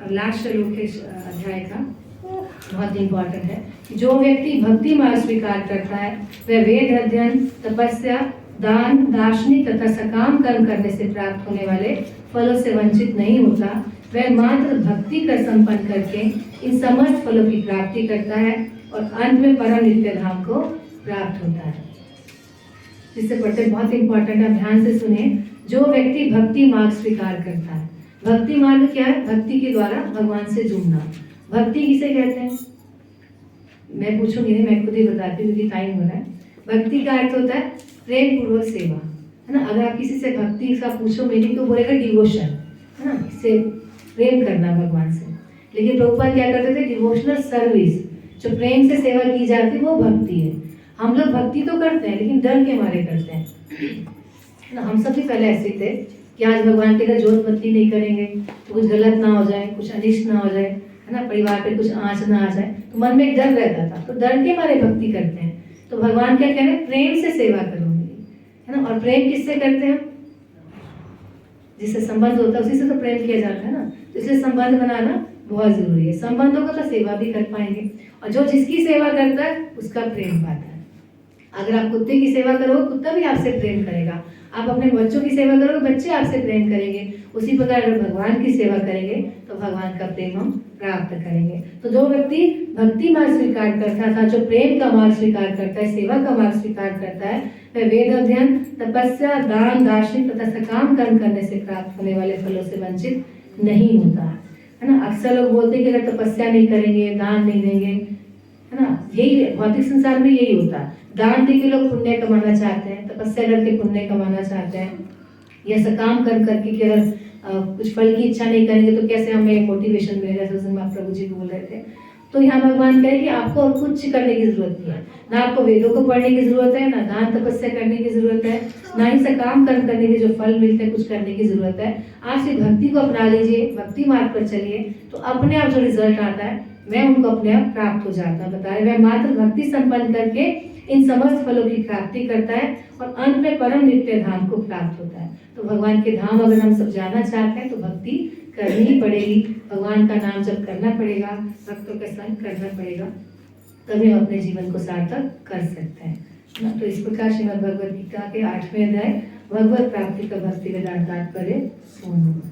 अब लास्ट श्लोक है अध्याय का, बहुत इंपॉर्टेंट है कि जो व्यक्ति भक्ति मार्ग स्वीकार करता है वह वेद अध्ययन, तपस्या, दान, दार्शनिक तथा सकाम कर्म करने से प्राप्त होने वाले फलों से वंचित नहीं होता। वह मात्र भक्ति कर संपन्न करके इन समस्त फलों की प्राप्ति करता है और अंत में परम नित्य धाम को प्राप्त होता है। जिससे पढ़ते बहुत इंपॉर्टेंट है, ध्यान से सुनिए। जो व्यक्ति भक्ति मार्ग स्वीकार करता है, भक्ति मार्ग क्या है? भक्ति के द्वारा भगवान से जुड़ना। भक्ति किसे कहते हैं? मैं पूछूंगी नहीं, मैं खुद ही बताती हूँ क्योंकि टाइम हो रहा है। भक्ति का अर्थ होता है प्रेम पूर्वक सेवा, है ना। अगर आप किसी से भक्ति का पूछो मीनिंग तो बोलेगा डिवोशन, है ना, इससे प्रेम करना भगवान से। लेकिन प्रभुपाद क्या करते थे? डिवोशनल सर्विस, जो प्रेम से सेवा की जाती है वो भक्ति है। हम लोग भक्ति तो करते हैं लेकिन डर के मारे करते हैं ना। हम सब भी पहले ऐसे थे कि आज भगवान के घर जोत बत्ती नहीं करेंगे तो कुछ गलत ना हो जाए, कुछ अनिष्ट ना हो जाए, है ना, परिवार पे कुछ आँच ना आ जाए, तो मन में एक डर रहता था, तो डर के मारे भक्ति करते हैं। तो भगवान क्या कह रहे हैं? प्रेम से सेवा करोगे, है ना। और प्रेम किससे करते हैं? जिससे संबंध होता है उसी से तो प्रेम किया जाता है ना। इसलिए संबंध बनाना बहुत जरूरी है। संबंध होगा तो सेवा भी कर पाएंगे, और जो जिसकी सेवा करता है उसका प्रेम पाता है। अगर आप कुत्ते की सेवा करोगे कुत्ता भी आपसे प्रेम करेगा, आप अपने बच्चों की सेवा करोगे बच्चे आपसे प्रेम करेंगे। उसी प्रकार अगर भगवान की सेवा करेंगे तो भगवान का प्रेम हम प्राप्त करेंगे। तो जो व्यक्ति भक्ति मार्ग स्वीकार करता था, जो प्रेम का मार्ग स्वीकार करता है, सेवा का मार्ग स्वीकार करता है, वह वेद अध्ययन, तपस्या, दान, दार्शनिक तथा सकाम कर्म करने से प्राप्त होने वाले फलों से वंचित नहीं होता, है ना। अक्सर लोग बोलते हैं कि अगर तपस्या नहीं करेंगे, दान नहीं देंगे, है ना, यही भौतिक संसार में यही होता है। दान दे के लोग पुण्य कमाना चाहते हैं, तपस्या करके पुण्य कमाना चाहते हैं, या सकाम कर्म करके कि अगर कुछ फल की इच्छा नहीं करेंगे तो कैसे हमें मोटिवेशन मिलेगा, जैसे प्रभु जी बोल रहे थे। तो यहाँ भगवान कहे कि आपको और कुछ करने की जरूरत नहीं है, ना आपको वेदों को पढ़ने की जरूरत है, ना दान तपस्या करने की जरूरत है, ना ही सकाम कर्म करने के जो फल मिलते हैं कुछ करने की जरूरत है। आप सिर्फ भक्ति को अपना लीजिए, भक्ति मार्ग पर चलिए, तो अपने आप जो रिजल्ट आता है मैं उनको अपने आप प्राप्त हो जाता है। बता रहे वह मात्र भक्ति संपन्न करके इन समस्त फलों की प्राप्ति करता है और अंत में परम नित्य धाम को प्राप्त होता है। तो भगवान के धाम अगर हम सब जाना चाहते हैं तो भक्ति करनी ही पड़ेगी, भगवान का नाम जप करना पड़ेगा, भक्तों का संग करना पड़ेगा, तभी हम अपने जीवन को सार्थक कर सकते हैं। तो इस प्रकार श्रीमद् भगवद गीता के 8वें अध्याय भगवत प्राप्ति का भक्ति वेदांत तात्पर्य पूर्ण हुआ।